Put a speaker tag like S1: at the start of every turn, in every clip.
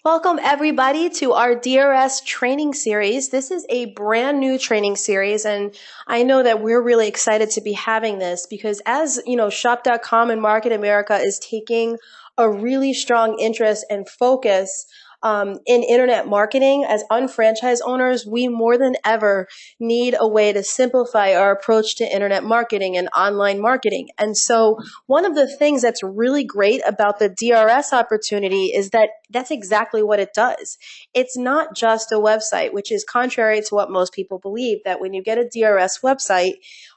S1: Welcome everybody to our DRS training series. This is a brand new training series, and I know that we're really excited to be having this because as you know, Shop.com and Market America is taking a really strong interest and focus in internet marketing. As unfranchised owners, we more than ever need a way to simplify our approach to internet marketing and online marketing. And so one of the things that's really great about the DRS opportunity is that that's exactly what it does. It's not just a website, which is contrary to what most people believe, that when you get a DRS website,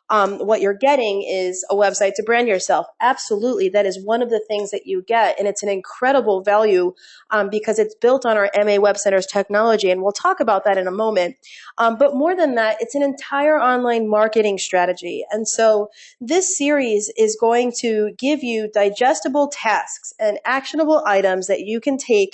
S1: what you're getting is a website to brand yourself. Absolutely. That is one of the things that you get. And it's an incredible value because it's built on our MA Web Center's technology. And we'll talk about that in a moment. But more than that, it's an entire online marketing strategy. And so this series is going to give you digestible tasks and actionable items that you can take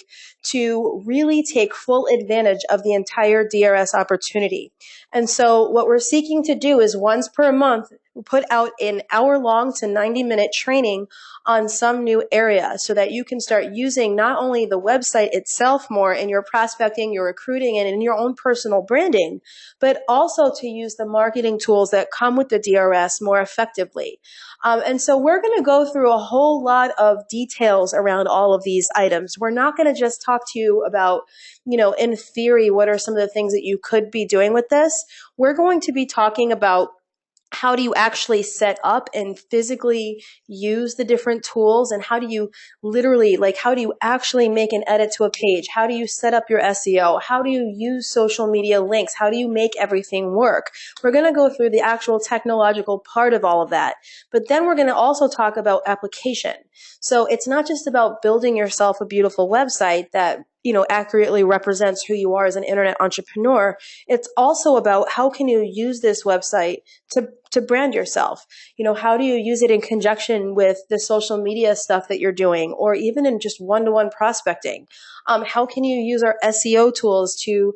S1: to really take full advantage of the entire DRS opportunity. And so what we're seeking to do is once per month, put out an hour-long to 90-minute training on some new area so that you can start using not only the website itself more in your prospecting, your recruiting, and in your own personal branding, but also to use the marketing tools that come with the DRS more effectively. And so we're going to go through a whole lot of details around all of these items. We're not going to just talk to you about, in theory, what are some of the things that you could be doing with this. We're going to be talking about how do you actually set up and physically use the different tools, and how do you literally, how do you actually make an edit to a page? How do you set up your SEO? How do you use social media links? How do you make everything work? We're going to go through the actual technological part of all of that, but then we're going to also talk about application. So it's not just about building yourself a beautiful website that accurately represents who you are as an internet entrepreneur. It's also about how can you use this website to brand yourself? How do you use it in conjunction with the social media stuff that you're doing, or even in just one-to-one prospecting? How can you use our SEO tools to,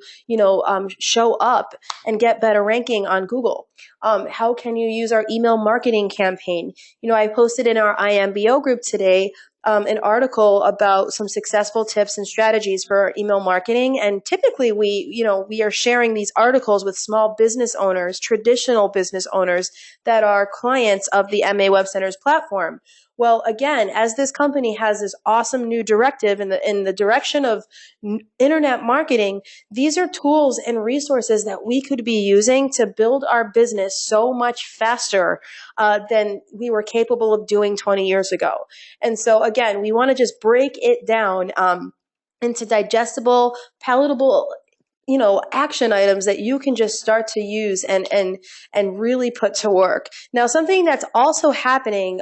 S1: show up and get better ranking on Google? How can you use our email marketing campaign? I posted in our IMBO group today an article about some successful tips and strategies for our email marketing. And typically we are sharing these articles with small business owners, traditional business owners that are clients of the MA Web Center's platform. Well, again, as this company has this awesome new directive in the direction of internet marketing, these are tools and resources that we could be using to build our business so much faster than we were capable of doing 20 years ago. And so, again, we want to just break it down into digestible, palatable action items that you can just start to use and really put to work. Now, something that's also happening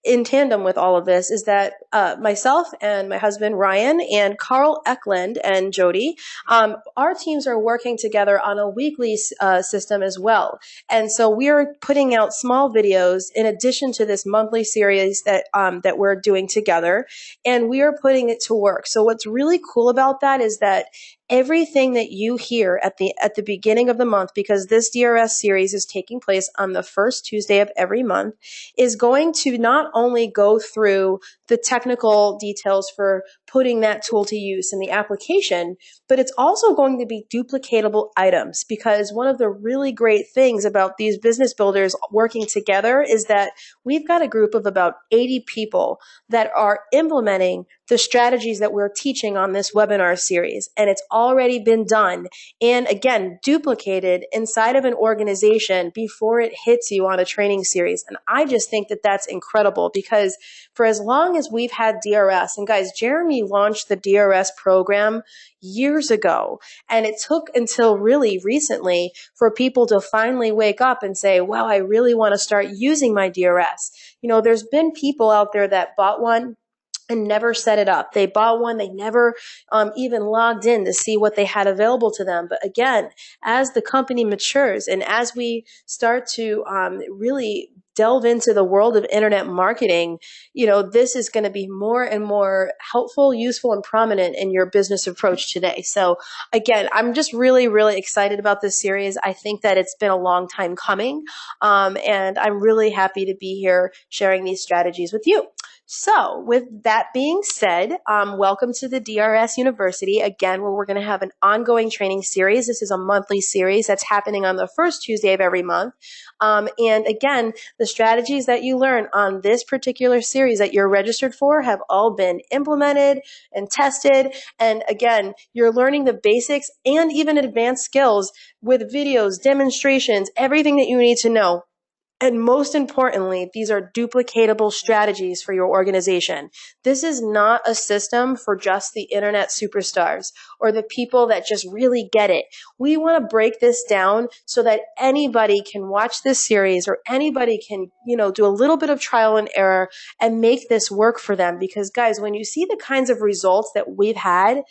S1: in tandem with all of this is that myself and my husband Ryan and Carl Eklund and Jody, our teams are working together on a weekly system as well. And so we are putting out small videos in addition to this monthly series that we're doing together, and we are putting it to work. So what's really cool about that is that everything that you hear at the beginning of the month, because this DRS series is taking place on the first Tuesday of every month, is going to not only go through the technical details for putting that tool to use in the application, but it's also going to be duplicatable items, because one of the really great things about these business builders working together is that we've got a group of about 80 people that are implementing the strategies that we're teaching on this webinar series. And it's already been done and, again, duplicated inside of an organization before it hits you on a training series. And I just think that that's incredible, because for as long as we've had DRS, and guys, Jeremy launched the DRS program years ago, and it took until really recently for people to finally wake up and say, wow, I really want to start using my DRS. There's been people out there that bought one and never set it up. They bought one, they never even logged in to see what they had available to them. But again, as the company matures and as we start to really delve into the world of internet marketing, this is going to be more and more helpful, useful, and prominent in your business approach today. So again, I'm just really, really excited about this series. I think that it's been a long time coming, and I'm really happy to be here sharing these strategies with you. So with that being said, welcome to the DRS University, again, where we're going to have an ongoing training series. This is a monthly series that's happening on the first Tuesday of every month. And again, the strategies that you learn on this particular series that you're registered for have all been implemented and tested. And again, you're learning the basics and even advanced skills with videos, demonstrations, everything that you need to know. And most importantly, these are duplicatable strategies for your organization. This is not a system for just the internet superstars or the people that just really get it. We want to break this down so that anybody can watch this series or anybody can, do a little bit of trial and error and make this work for them. Because guys, when you see the kinds of results that we've had,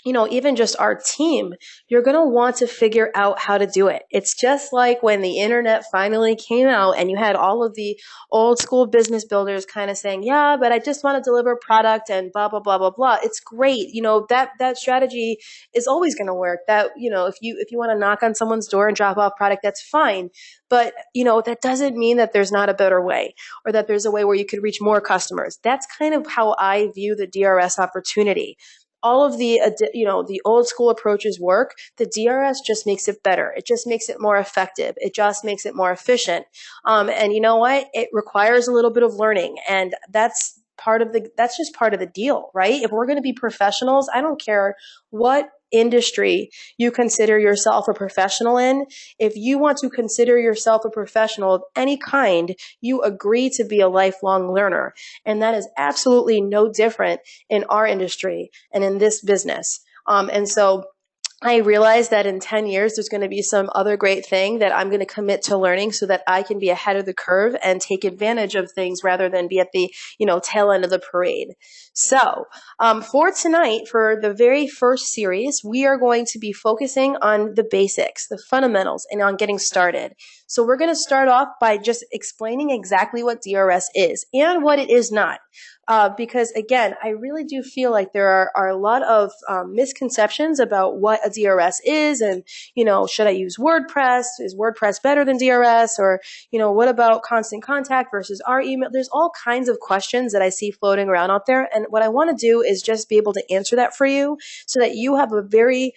S1: even just our team, you're going to want to figure out how to do it. It's just like when the internet finally came out and you had all of the old school business builders kind of saying, yeah, but I just want to deliver product and blah, blah, blah, blah, blah. It's great. That strategy is always going to work. That, if you want to knock on someone's door and drop off product, that's fine. But, that doesn't mean that there's not a better way or that there's a way where you could reach more customers. That's kind of how I view the DRS opportunity. All of the old school approaches work. The DRS just makes it better. It just makes it more effective. It just makes it more efficient. And you know what? It requires a little bit of learning, and that's just part of the deal, right? If we're going to be professionals, I don't care what industry you consider yourself a professional in. If you want to consider yourself a professional of any kind, you agree to be a lifelong learner. And that is absolutely no different in our industry and in this business. And so I realize that in 10 years, there's going to be some other great thing that I'm going to commit to learning so that I can be ahead of the curve and take advantage of things rather than be at the, tail end of the parade. So, for tonight, for the very first series, we are going to be focusing on the basics, the fundamentals, and on getting started. So we're going to start off by just explaining exactly what DRS is and what it is not. Because again, I really do feel like there are a lot of misconceptions about what a DRS is, and should I use WordPress? Is WordPress better than DRS? Or what about Constant Contact versus our email? There's all kinds of questions that I see floating around out there, and what I want to do is just be able to answer that for you, so that you have a very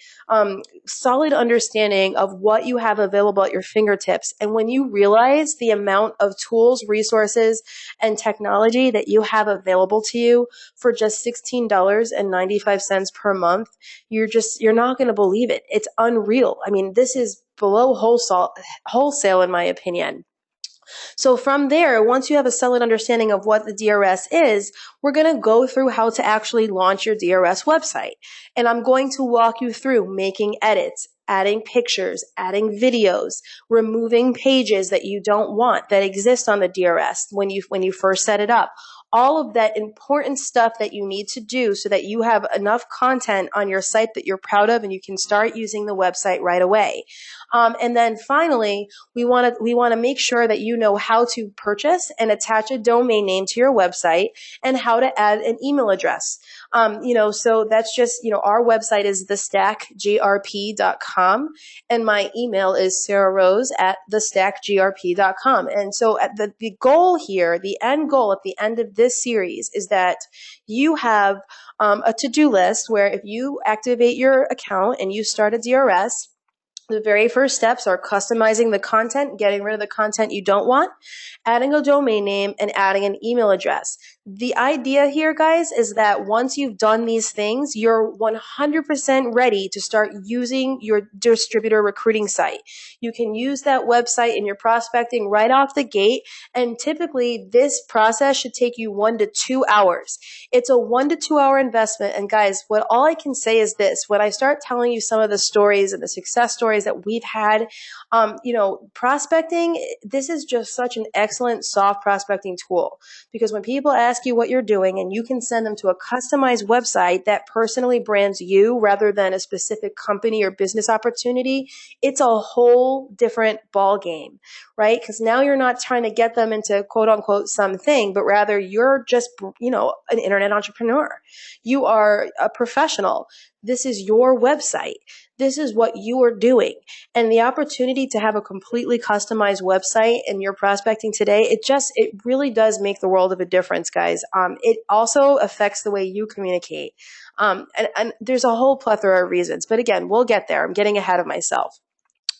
S1: solid understanding of what you have available at your fingertips. And when you realize the amount of tools, resources, and technology that you have available to you for just $16.95 per month, you're not going to believe it. It's unreal. I mean, this is below wholesale in my opinion. So from there, once you have a solid understanding of what the DRS is, we're going to go through how to actually launch your DRS website. And I'm going to walk you through making edits, adding pictures, adding videos, removing pages that you don't want that exist on the DRS when you first set it up. All of that important stuff that you need to do so that you have enough content on your site that you're proud of and you can start using the website right away. And then finally, we want to make sure that you know how to purchase and attach a domain name to your website and how to add an email address. So that's just, our website is thestackgrp.com, and my email is sarahrose@thestackgrp.com. And so at the goal here, the end goal at the end of this series is that you have a to-do list where if you activate your account and you start a DRS, the very first steps are customizing the content, getting rid of the content you don't want, adding a domain name, and adding an email address. The idea here, guys, is that once you've done these things, you're 100% ready to start using your distributor recruiting site. You can use that website in your prospecting right off the gate, and typically this process should take you 1 to 2 hours. It's a 1 to 2 hour investment, and guys, all I can say is this: when I start telling you some of the stories and the success stories that we've had, prospecting, this is just such an excellent soft prospecting tool, because when people ask you what you're doing and you can send them to a customized website that personally brands you rather than a specific company or business opportunity, it's a whole different ball game, right? Because now you're not trying to get them into quote unquote something, but rather you're just, an internet entrepreneur. You are a professional. This is your website. this is what you are doing. And the opportunity to have a completely customized website in your prospecting today, it really does make the world of a difference, guys. It also affects the way you communicate. And there's a whole plethora of reasons, but again, we'll get there. I'm getting ahead of myself.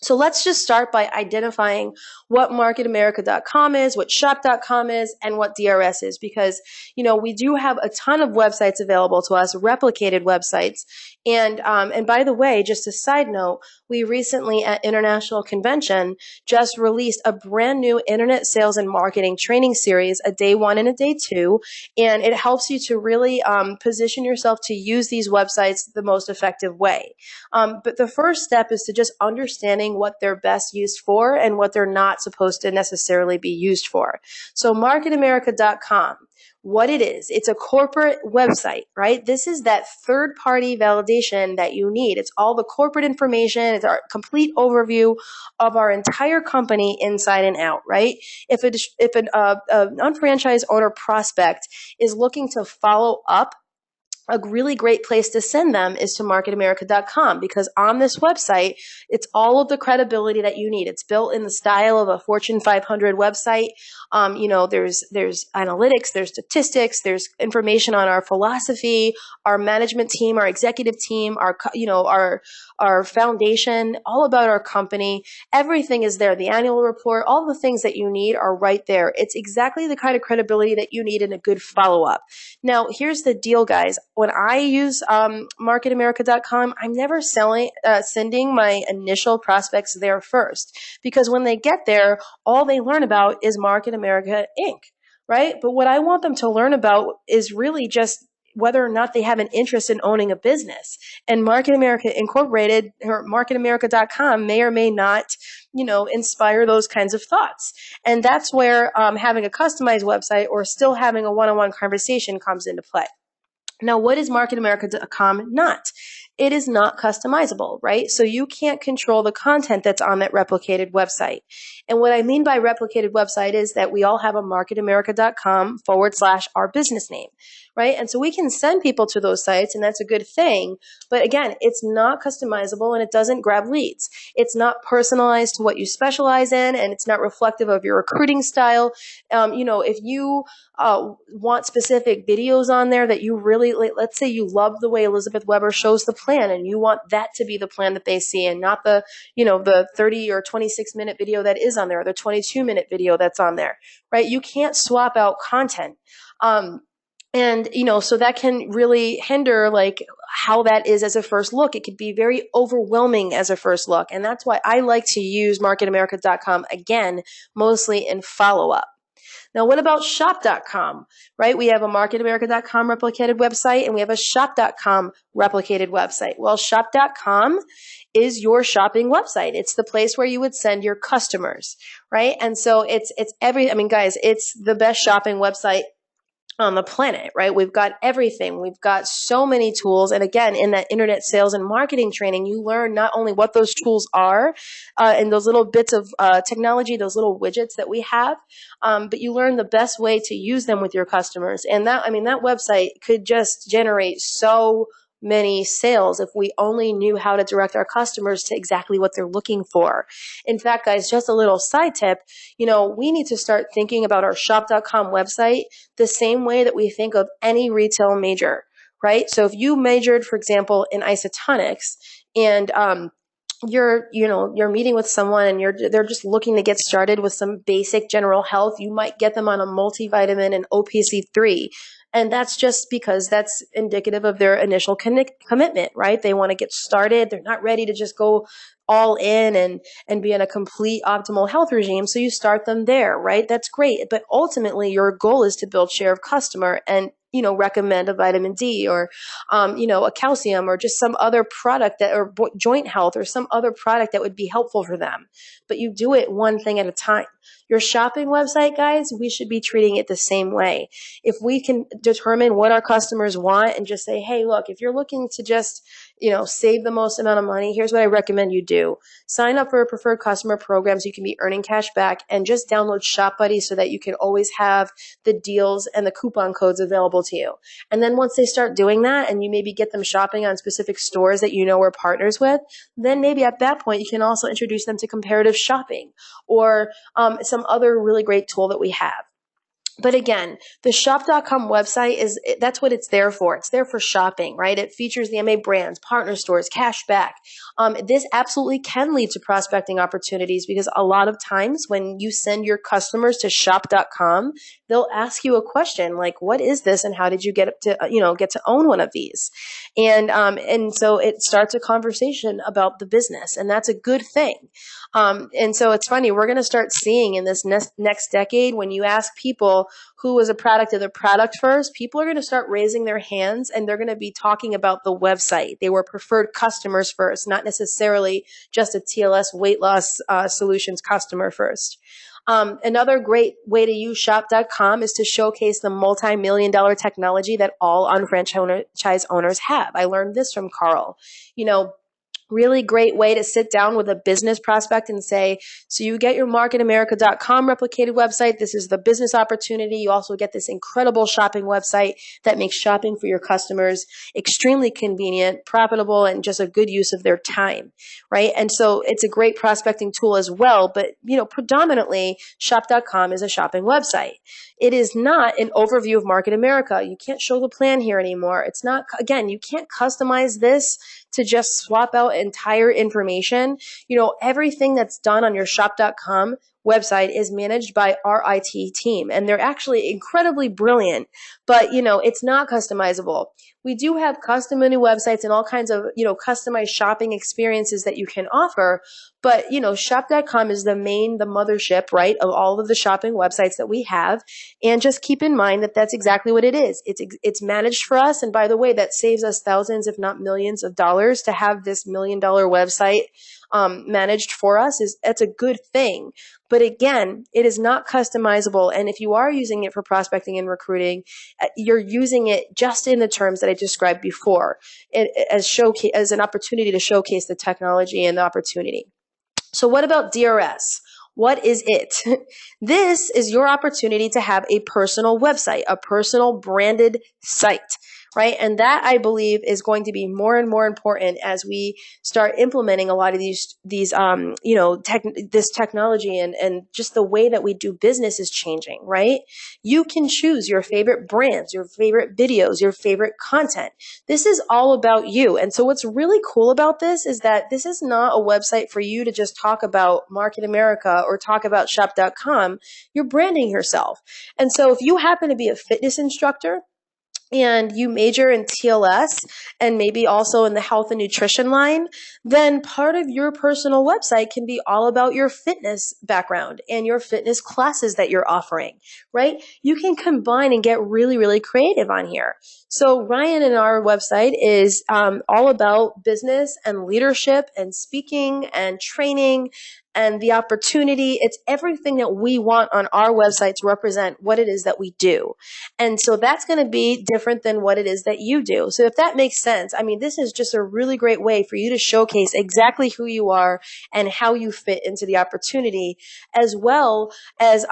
S1: So let's just start by identifying what marketamerica.com is, what shop.com is, and what DRS is, because, we do have a ton of websites available to us, replicated websites. And by the way, just a side note, we recently at International Convention just released a brand new internet sales and marketing training series, a day 1 and a day 2. And it helps you to really position yourself to use these websites the most effective way. But the first step is to just understanding what they're best used for and what they're not supposed to necessarily be used for. So marketamerica.com, what it is, it's a corporate website, right? This is that third-party validation that you need. It's all the corporate information. It's our complete overview of our entire company inside and out, right? If an unfranchised owner prospect is looking to follow up, a really great place to send them is to marketamerica.com, because on this website, it's all of the credibility that you need. It's built in the style of a Fortune 500 website. There's analytics, there's statistics, there's information on our philosophy, our management team, our executive team, our foundation, all about our company. Everything is there. The annual report, all the things that you need are right there. It's exactly the kind of credibility that you need in a good follow-up. Now, here's the deal, guys. When I use marketamerica.com, I'm never sending my initial prospects there first, because when they get there, all they learn about is Market America Inc., right? But what I want them to learn about is really just whether or not they have an interest in owning a business. And Market America Incorporated or marketamerica.com may or may not, inspire those kinds of thoughts. And that's where having a customized website or still having a one-on-one conversation comes into play. Now, what is marketamerica.com not? It is not customizable, right? So you can't control the content that's on that replicated website. And what I mean by replicated website is that we all have a marketamerica.com / our business name, right? And so we can send people to those sites, and that's a good thing. But again, it's not customizable and it doesn't grab leads. It's not personalized to what you specialize in, and it's not reflective of your recruiting style. If you want specific videos on there that you really, let's say you love the way Elizabeth Weber shows the plan and you want that to be the plan that they see and not the 30 or 26-minute video that is on there, or the 22-minute video that's on there, right? You can't swap out content. So that can really hinder how that is as a first look. It could be very overwhelming as a first look. And that's why I like to use marketamerica.com again, mostly in follow-up. Now, what about shop.com, right? We have a marketamerica.com replicated website and we have a shop.com replicated website. Well, shop.com is your shopping website. It's the place where you would send your customers, right? And so it's the best shopping website on the planet, right? We've got everything. We've got so many tools. And again, in that internet sales and marketing training, you learn not only what those tools are and those little bits of technology, those little widgets that we have, but you learn the best way to use them with your customers. And that website could just generate so many sales if we only knew how to direct our customers to exactly what they're looking for. In fact, guys, just a little side tip, we need to start thinking about our shop.com website the same way that we think of any retail major, right? So if you majored, for example, in isotonics and you're meeting with someone and they're just looking to get started with some basic general health, you might get them on a multivitamin and OPC3. And that's just because that's indicative of their initial commitment, right? They want to get started. They're not ready to just go all in and be in a complete optimal health regime. So you start them there, right? That's great. But ultimately, your goal is to build share of customer and recommend a vitamin D or, a calcium or just some other product or joint health or some other product that would be helpful for them. But you do it one thing at a time. Your shopping website, guys, we should be treating it the same way. If we can determine what our customers want and just say, hey, look, if you're looking to just, save the most amount of money, here's what I recommend you do. Sign up for a preferred customer program so you can be earning cash back, and just download Shop Buddy so that you can always have the deals and the coupon codes available to you. And then once they start doing that and you maybe get them shopping on specific stores that we're partners with, then maybe at that point you can also introduce them to comparative shopping or some other really great tool that we have. But again, the shop.com website that's what it's there for. It's there for shopping, right? It features the MA brands, partner stores, cash back. This absolutely can lead to prospecting opportunities, because a lot of times when you send your customers to shop.com, they'll ask you a question like, what is this? And how did you get to own one of these? And so it starts a conversation about the business, and that's a good thing. And so it's funny, we're going to start seeing in this next decade, when you ask people who was a product of the product first, people are going to start raising their hands, and they're going to be talking about the website. They were preferred customers first, not necessarily just a TLS weight loss solutions customer first. Another great way to use shop.com is to showcase the multi-million-dollar technology that all unfranchised owners have. I learned this from Carl. Really great way to sit down with a business prospect and say, so you get your marketamerica.com replicated website. This is the business opportunity. You also get this incredible shopping website that makes shopping for your customers extremely convenient, profitable, and just a good use of their time, right? And so it's a great prospecting tool as well. But, predominantly shop.com is a shopping website. It is not an overview of Market America. You can't show the plan here anymore. It's not, again, you can't customize this to just swap out entire information. Everything that's done on your shop.com website is managed by our IT team, and they're actually incredibly brilliant, but it's not customizable. We do have custom menu websites and all kinds of, customized shopping experiences that you can offer. But, shop.com is the mothership, right, of all of the shopping websites that we have. And just keep in mind that that's exactly what it is. It's managed for us. And by the way, that saves us thousands, if not millions of dollars to have this $1 million website managed for us. That's a good thing. But again, it is not customizable. And if you are using it for prospecting and recruiting, you're using it just in the terms that I described before, as an opportunity to showcase the technology and the opportunity. So what about DRS? What is it? This is your opportunity to have a personal website, a personal branded site, right? And that, I believe, is going to be more and more important as we start implementing a lot of this technology, and just the way that we do business is changing, right? You can choose your favorite brands, your favorite videos, your favorite content. This is all about you. And so what's really cool about this is that this is not a website for you to just talk about Market America or talk about shop.com. You're branding yourself. And so if you happen to be a fitness instructor, and you major in TLS and maybe also in the health and nutrition line, then part of your personal website can be all about your fitness background and your fitness classes that you're offering, right? You can combine and get really, really creative on here. So Ryan and our website is all about business and leadership and speaking and training and the opportunity. It's everything that we want on our website to represent what it is that we do. And so that's going to be different than what it is that you do. So if that makes sense, this is just a really great way for you to showcase exactly who you are and how you fit into the opportunity, as well as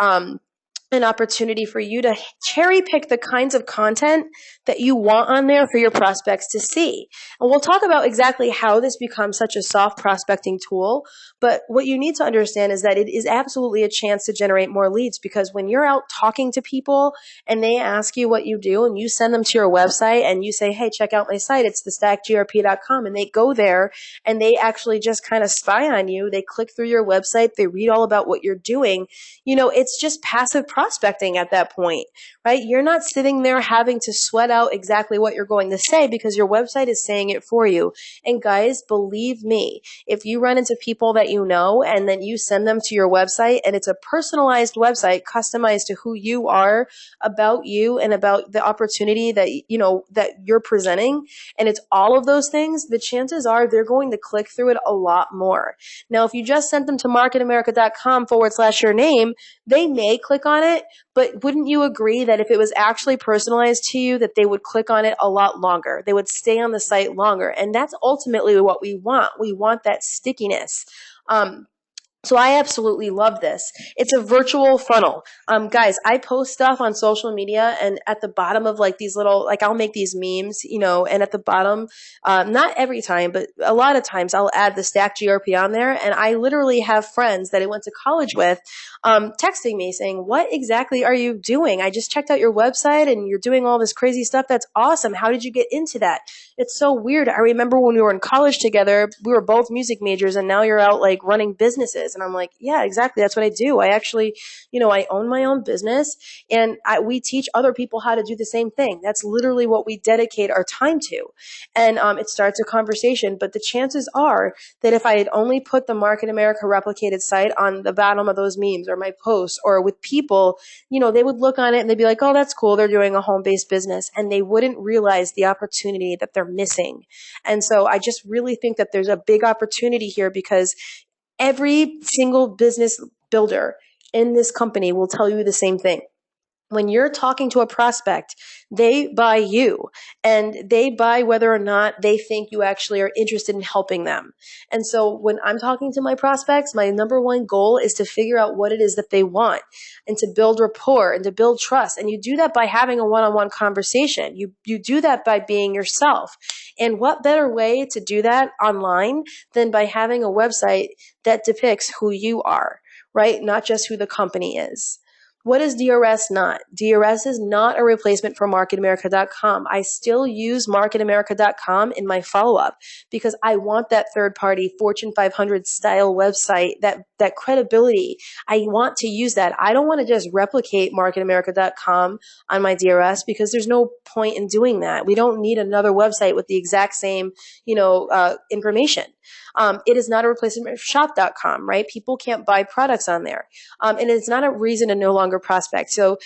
S1: an opportunity for you to cherry pick the kinds of content that you want on there for your prospects to see. And we'll talk about exactly how this becomes such a soft prospecting tool. But what you need to understand is that it is absolutely a chance to generate more leads, because when you're out talking to people and they ask you what you do and you send them to your website and you say, hey, check out my site, it's thestackgrp.com, and they go there and they actually just kind of spy on you. They click through your website, they read all about what you're doing. It's just passive prospecting at that point, right? You're not sitting there having to sweat out exactly what you're going to say, because your website is saying it for you. And guys, believe me, if you run into people that you know and then you send them to your website and it's a personalized website customized to who you are, about you and about the opportunity that that you're presenting, and it's all of those things, the chances are they're going to click through it a lot more. Now, if you just sent them to marketamerica.com/your name, they may click on it, but wouldn't you agree that if it was actually personalized to you, that they would click on it a lot longer? They would stay on the site longer. And that's ultimately what we want. We want that stickiness. So I absolutely love this. It's a virtual funnel. Guys, I post stuff on social media, and at the bottom of like these little, like I'll make these memes, and at the bottom, not every time, but a lot of times I'll add the stack GRP on there. And I literally have friends that I went to college with, texting me saying, "What exactly are you doing? I just checked out your website and you're doing all this crazy stuff. That's awesome. How did you get into that?" It's so weird. I remember when we were in college together, we were both music majors, and now you're out like running businesses. And I'm like, yeah, exactly. That's what I do. I actually, I own my own business, and we teach other people how to do the same thing. That's literally what we dedicate our time to. And it starts a conversation. But the chances are that if I had only put the Market America replicated site on the bottom of those memes or my posts or with people, they would look on it and they'd be like, oh, that's cool. They're doing a home-based business. And they wouldn't realize the opportunity that they're missing. And so I just really think that there's a big opportunity here, because every single business builder in this company will tell you the same thing. When you're talking to a prospect, they buy you, and they buy whether or not they think you actually are interested in helping them. And so when I'm talking to my prospects, my number one goal is to figure out what it is that they want, and to build rapport and to build trust. And you do that by having a one-on-one conversation. You do that by being yourself. And what better way to do that online than by having a website that depicts who you are, right? Not just who the company is. What is DRS not? DRS is not a replacement for marketamerica.com. I still use marketamerica.com in my follow-up because I want that third-party Fortune 500 style website, that credibility. I want to use that. I don't want to just replicate marketamerica.com on my DRS, because there's no point in doing that. We don't need another website with the exact same, information. It is not a replacement for shop.com, right? People can't buy products on there. And it's not a reason to no longer prospect. So,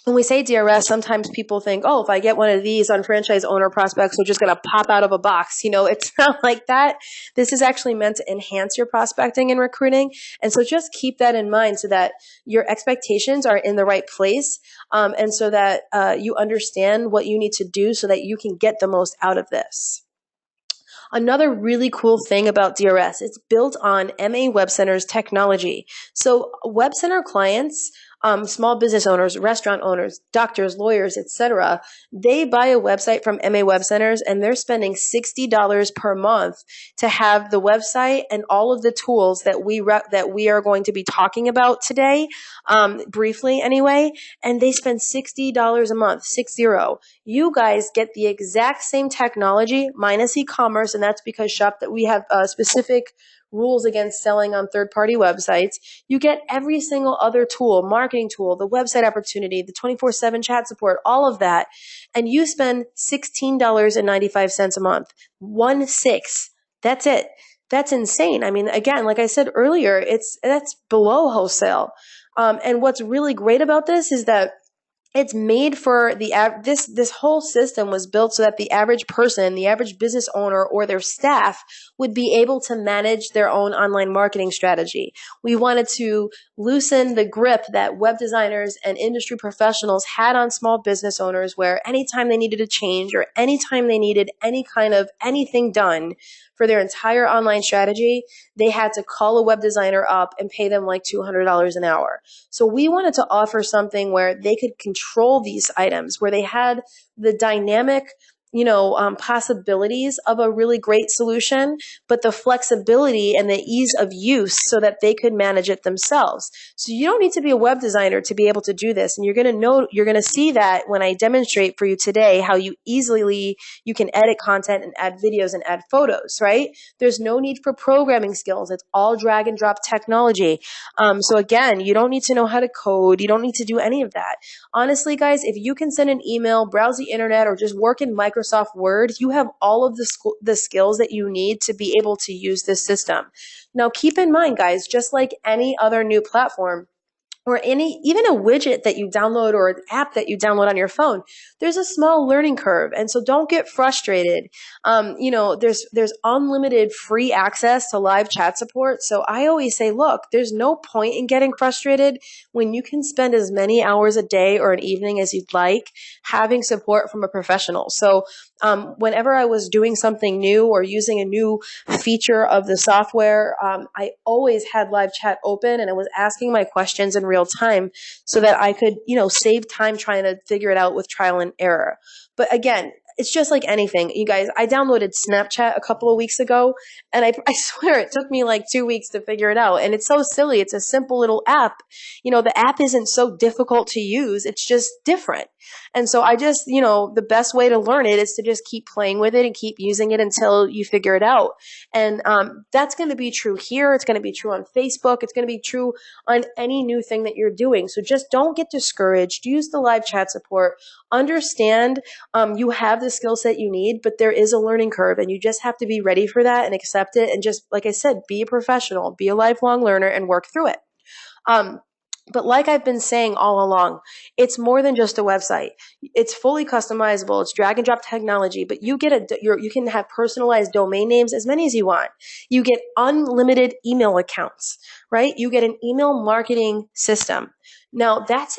S1: when we say DRS, sometimes people think, oh, if I get one of these on franchise owner prospects, they're just going to pop out of a box. It's not like that. This is actually meant to enhance your prospecting and recruiting. And so just keep that in mind so that your expectations are in the right place, and so that you understand what you need to do so that you can get the most out of this. Another really cool thing about DRS, it's built on MA Web Center's technology. So Web Center clients, small business owners, restaurant owners, doctors, lawyers, etc., they buy a website from MA Web Centers, and they're spending $60 per month to have the website and all of the tools that we are going to be talking about today, briefly anyway. And they spend $60 a month, 60. You guys get the exact same technology minus e-commerce, and that's because we have specific rules against selling on third-party websites. You get every single other tool, marketing tool, the website opportunity, the 24/7 chat support, all of that, and you spend $16.95 a month. 1/6. That's it. That's insane. I mean, again, like I said earlier, that's below wholesale. And what's really great about this is that it's made for this whole system was built so that the average person, the average business owner, or their staff would be able to manage their own online marketing strategy. We wanted to loosen the grip that web designers and industry professionals had on small business owners, where anytime they needed a change or anytime they needed any kind of anything done for their entire online strategy, they had to call a web designer up and pay them like $200 an hour. So we wanted to offer something where they could control these items, where they had the dynamic, possibilities of a really great solution, but the flexibility and the ease of use so that they could manage it themselves. So you don't need to be a web designer to be able to do this. And you're going to see that when I demonstrate for you today how you can edit content and add videos and add photos, right? There's no need for programming skills. It's all drag and drop technology. So again, you don't need to know how to code. You don't need to do any of that. Honestly, guys, if you can send an email, browse the internet, or just work in Microsoft Word, you have all of the skills that you need to be able to use this system. Now, keep in mind, guys, just like any other new platform, or even a widget that you download or an app that you download on your phone, there's a small learning curve. And so don't get frustrated. There's unlimited free access to live chat support. So I always say, look, there's no point in getting frustrated when you can spend as many hours a day or an evening as you'd like having support from a professional. So whenever I was doing something new or using a new feature of the software, I always had live chat open and I was asking my questions in real time so that I could, save time trying to figure it out with trial and error. But again, it's just like anything. You guys, I downloaded Snapchat a couple of weeks ago, and I swear it took me like 2 weeks to figure it out. And it's so silly. It's a simple little app. The app isn't so difficult to use. It's just different. And so I just, the best way to learn it is to just keep playing with it and keep using it until you figure it out. And that's going to be true here. It's going to be true on Facebook. It's going to be true on any new thing that you're doing. So just don't get discouraged. Use the live chat support. Understand you have the skill set you need, but there is a learning curve, and you just have to be ready for that and accept it. And just, like I said, be a professional, be a lifelong learner, and work through it. But like I've been saying all along, it's more than just a website. It's fully customizable. It's drag and drop technology, but you can have personalized domain names, as many as you want. You get unlimited email accounts, right? You get an email marketing system. Now that's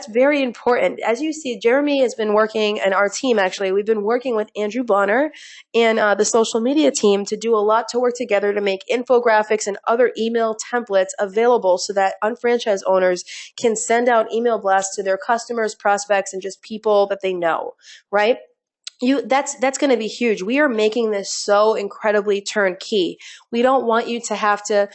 S1: very important. As you see, Jeremy has been working, and our team actually, we've been working with Andrew Bonner and the social media team to do a lot to work together to make infographics and other email templates available so that unfranchised owners can send out email blasts to their customers, prospects, and just people that they know, right? That's going to be huge. We are making this so incredibly turnkey. We don't want you to have to,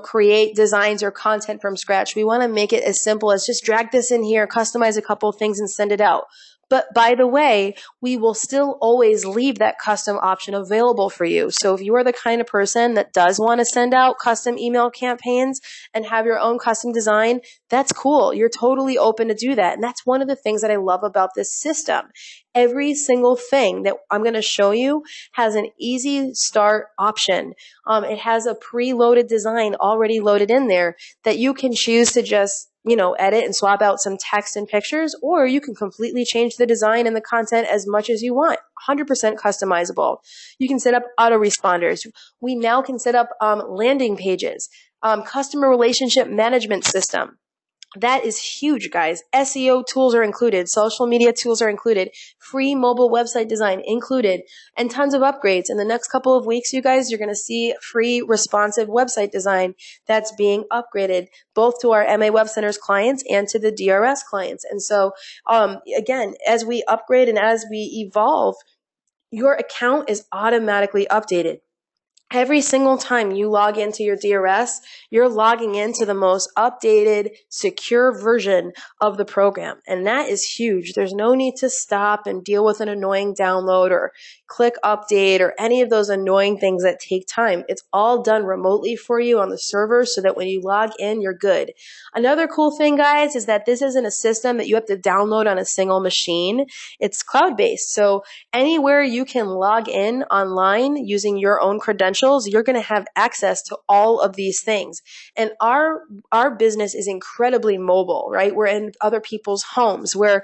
S1: create designs or content from scratch. We want to make it as simple as just drag this in here, customize a couple of things, and send it out. But by the way, we will still always leave that custom option available for you. So if you are the kind of person that does want to send out custom email campaigns and have your own custom design, that's cool. You're totally open to do that. And that's one of the things that I love about this system. Every single thing that I'm going to show you has an easy start option. It has a preloaded design already loaded in there that you can choose to just edit and swap out some text and pictures, or you can completely change the design and the content as much as you want. 100% customizable. You can set up autoresponders. We now can set up landing pages, customer relationship management system. That is huge, guys. SEO tools are included. Social media tools are included. Free mobile website design included. And tons of upgrades. In the next couple of weeks, you guys, you're going to see free responsive website design that's being upgraded both to our MA Web Centers clients and to the DRS clients. And so, again, as we upgrade and as we evolve, your account is automatically updated. Every single time you log into your DRS, you're logging into the most updated, secure version of the program. And that is huge. There's no need to stop and deal with an annoying download or click update or any of those annoying things that take time. It's all done remotely for you on the server so that when you log in, you're good. Another cool thing, guys, is that this isn't a system that you have to download on a single machine. It's cloud-based. So anywhere you can log in online using your own credentials, you're going to have access to all of these things. And our business is incredibly mobile, right? We're in other people's homes. We're,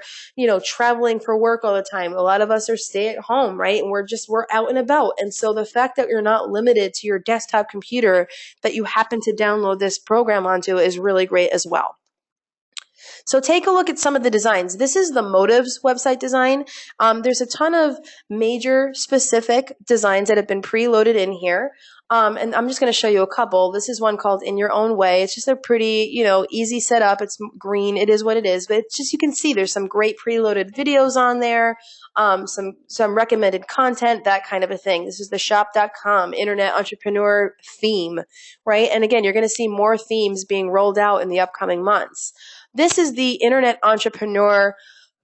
S1: traveling for work all the time. A lot of us are stay at home, right? And we're out and about. And so the fact that you're not limited to your desktop computer that you happen to download this program onto is really great as well. So take a look at some of the designs. This is the Motives website design. There's a ton of major specific designs that have been preloaded in here. And I'm just going to show you a couple. This is one called In Your Own Way. It's just a pretty, easy setup. It's green. It is what it is. But it's just, you can see there's some great preloaded videos on there, some recommended content, that kind of a thing. This is the shop.com Internet Entrepreneur theme, right? And again, you're going to see more themes being rolled out in the upcoming months. This is the Internet Entrepreneur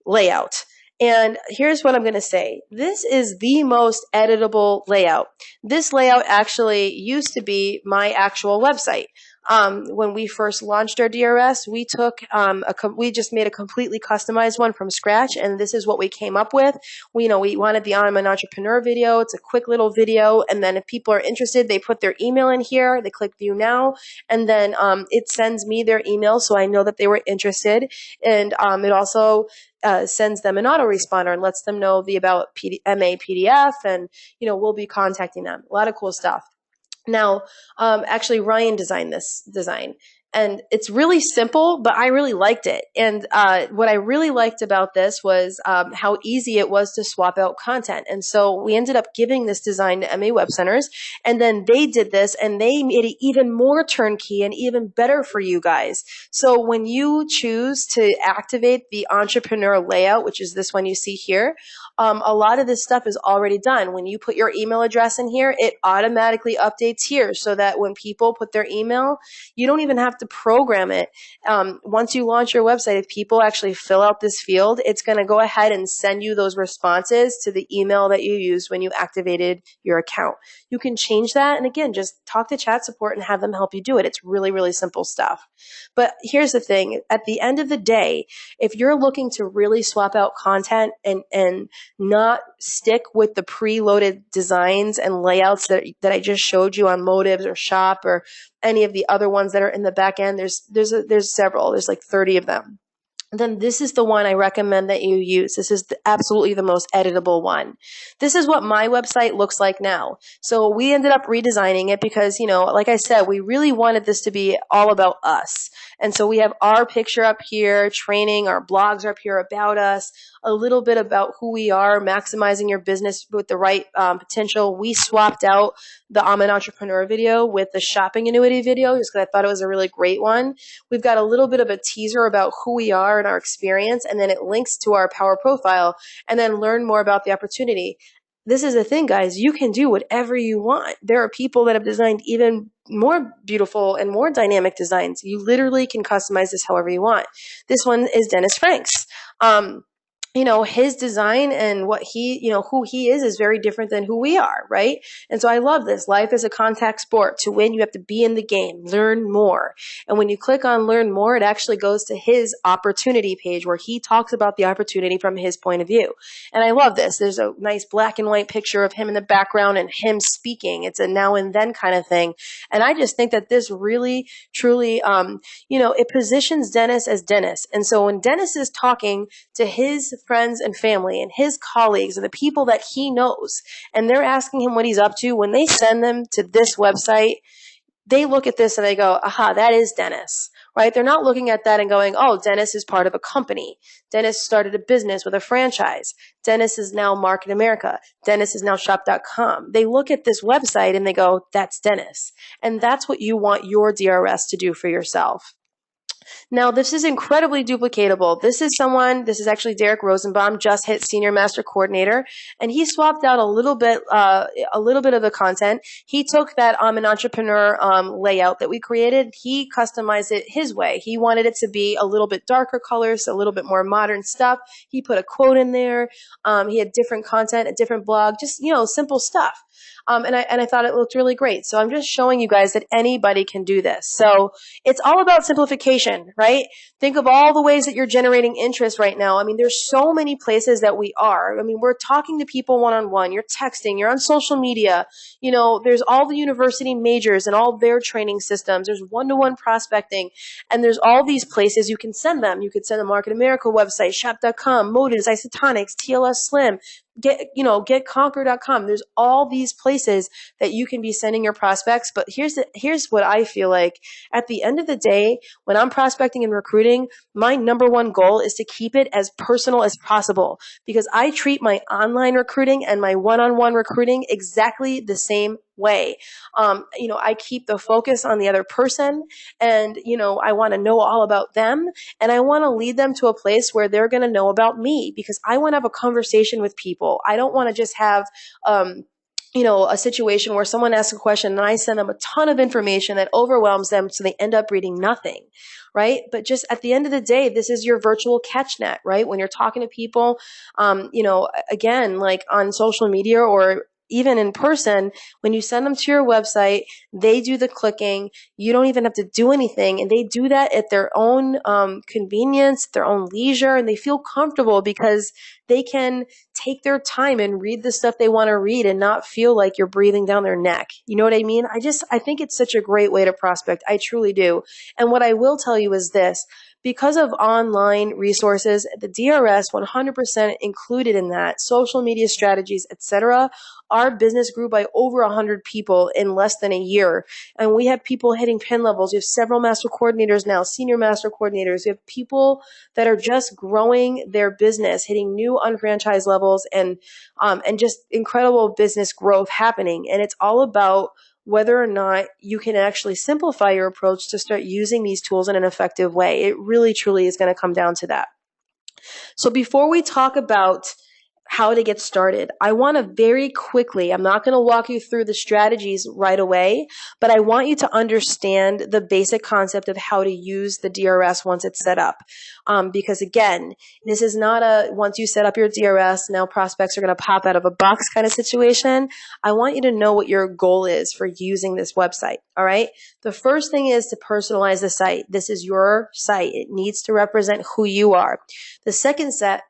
S1: layout. And here's what I'm going to say. This is the most editable layout. This layout actually used to be my actual website. when we first launched our DRS, we took we just made a completely customized one from scratch, and this is what we came up with. We wanted the I'm an Entrepreneur video. It's a quick little video, and then if people are interested, they put their email in here, they click View Now, and then it sends me their email, so I know that they were interested, and it also sends them an autoresponder and lets them know the About MA PDF, and we'll be contacting them. A lot of cool stuff. Now, actually, Ryan designed this design, and it's really simple, but I really liked it. And what I really liked about this was how easy it was to swap out content. And so we ended up giving this design to MA Web Centers, and then they did this, and they made it even more turnkey and even better for you guys. So when you choose to activate the Entrepreneur layout, which is this one you see here, a lot of this stuff is already done. When you put your email address in here, it automatically updates here so that when people put their email, you don't even have to program it. Once you launch your website, if people actually fill out this field, it's going to go ahead and send you those responses to the email that you used when you activated your account. You can change that. And again, just talk to chat support and have them help you do it. It's really, really simple stuff. But here's the thing. At the end of the day, if you're looking to really swap out content and not stick with the preloaded designs and layouts that I just showed you on Motives or Shop or any of the other ones that are in the back end, there's several. There's like 30 of them. Then this is the one I recommend that you use. This is absolutely the most editable one. This is what my website looks like now. So we ended up redesigning it because, like I said, we really wanted this to be all about us. And so we have our picture up here, training, our blogs are up here about us, a little bit about who we are, maximizing your business with the right potential. We swapped out the I'm an Entrepreneur video with the shopping annuity video just because I thought it was a really great one. We've got a little bit of a teaser about who we are and our experience, and then it links to our Power Profile, and then learn more about the opportunity. This is the thing, guys. You can do whatever you want. There are people that have designed even more beautiful and more dynamic designs. You literally can customize this however you want. This one is Dennis Franks. His design and what who he is very different than who we are, right? And so I love this. Life is a contact sport. To win, you have to be in the game, learn more. And when you click on learn more, it actually goes to his opportunity page where he talks about the opportunity from his point of view. And I love this. There's a nice black and white picture of him in the background and him speaking. It's a now and then kind of thing. And I just think that this really, truly, it positions Dennis as Dennis. And so when Dennis is talking to his friends and family and his colleagues and the people that he knows, and they're asking him what he's up to, when they send them to this website, they look at this and they go, aha, that is Dennis, right? They're not looking at that and going, oh, Dennis is part of a company. Dennis started a business with a franchise. Dennis is now Market America. Dennis is now Shop.com. They look at this website and they go, that's Dennis. And that's what you want your DRS to do for yourself. Now, this is incredibly duplicatable. This is actually Derek Rosenbaum, just hit Senior Master Coordinator, and he swapped out a little bit of the content. He took that I'm an Entrepreneur layout that we created. He customized it his way. He wanted it to be a little bit darker colors, a little bit more modern stuff. He put a quote in there. He had different content, a different blog, just, simple stuff. And I thought it looked really great. So I'm just showing you guys that anybody can do this. So it's all about simplification, right? Think of all the ways that you're generating interest right now. I mean, there's so many places that we are. I mean, we're talking to people one-on-one. You're texting. You're on social media. There's all the university majors and all their training systems. There's one-to-one prospecting. And there's all these places you can send them. You could send the Market America website, Shop.com, Motives, Isotonics, TLS Slim, getconquer.com. There's all these places that you can be sending your prospects. But here's what I feel like. At the end of the day, when I'm prospecting and recruiting, my number one goal is to keep it as personal as possible, because I treat my online recruiting and my one-on-one recruiting exactly the same way. I keep the focus on the other person, and, I want to know all about them, and I want to lead them to a place where they're going to know about me, because I want to have a conversation with people. I don't want to just have, a situation where someone asks a question and I send them a ton of information that overwhelms them so they end up reading nothing, right? But just at the end of the day, this is your virtual catch net, right? When you're talking to people, again, like on social media or even in person, when you send them to your website, they do the clicking. You don't even have to do anything. And they do that at their own convenience, their own leisure, and they feel comfortable because they can take their time and read the stuff they want to read and not feel like you're breathing down their neck. You know what I mean? I think it's such a great way to prospect. I truly do. And what I will tell you is this. Because of online resources, the DRS 100% included in that, social media strategies, etc. Our business grew by over 100 people in less than a year. And we have people hitting pin levels. We have several master coordinators now, senior master coordinators. We have people that are just growing their business, hitting new unfranchised levels, and just incredible business growth happening. And it's all about whether or not you can actually simplify your approach to start using these tools in an effective way. It really, truly is going to come down to that. So before we talk about how to get started, I want to very quickly, I'm not going to walk you through the strategies right away, but I want you to understand the basic concept of how to use the DRS once it's set up. Because again, this is not a, once you set up your DRS, now prospects are going to pop out of a box kind of situation. I want you to know what your goal is for using this website. All right. The first thing is to personalize the site. This is your site. It needs to represent who you are. The second step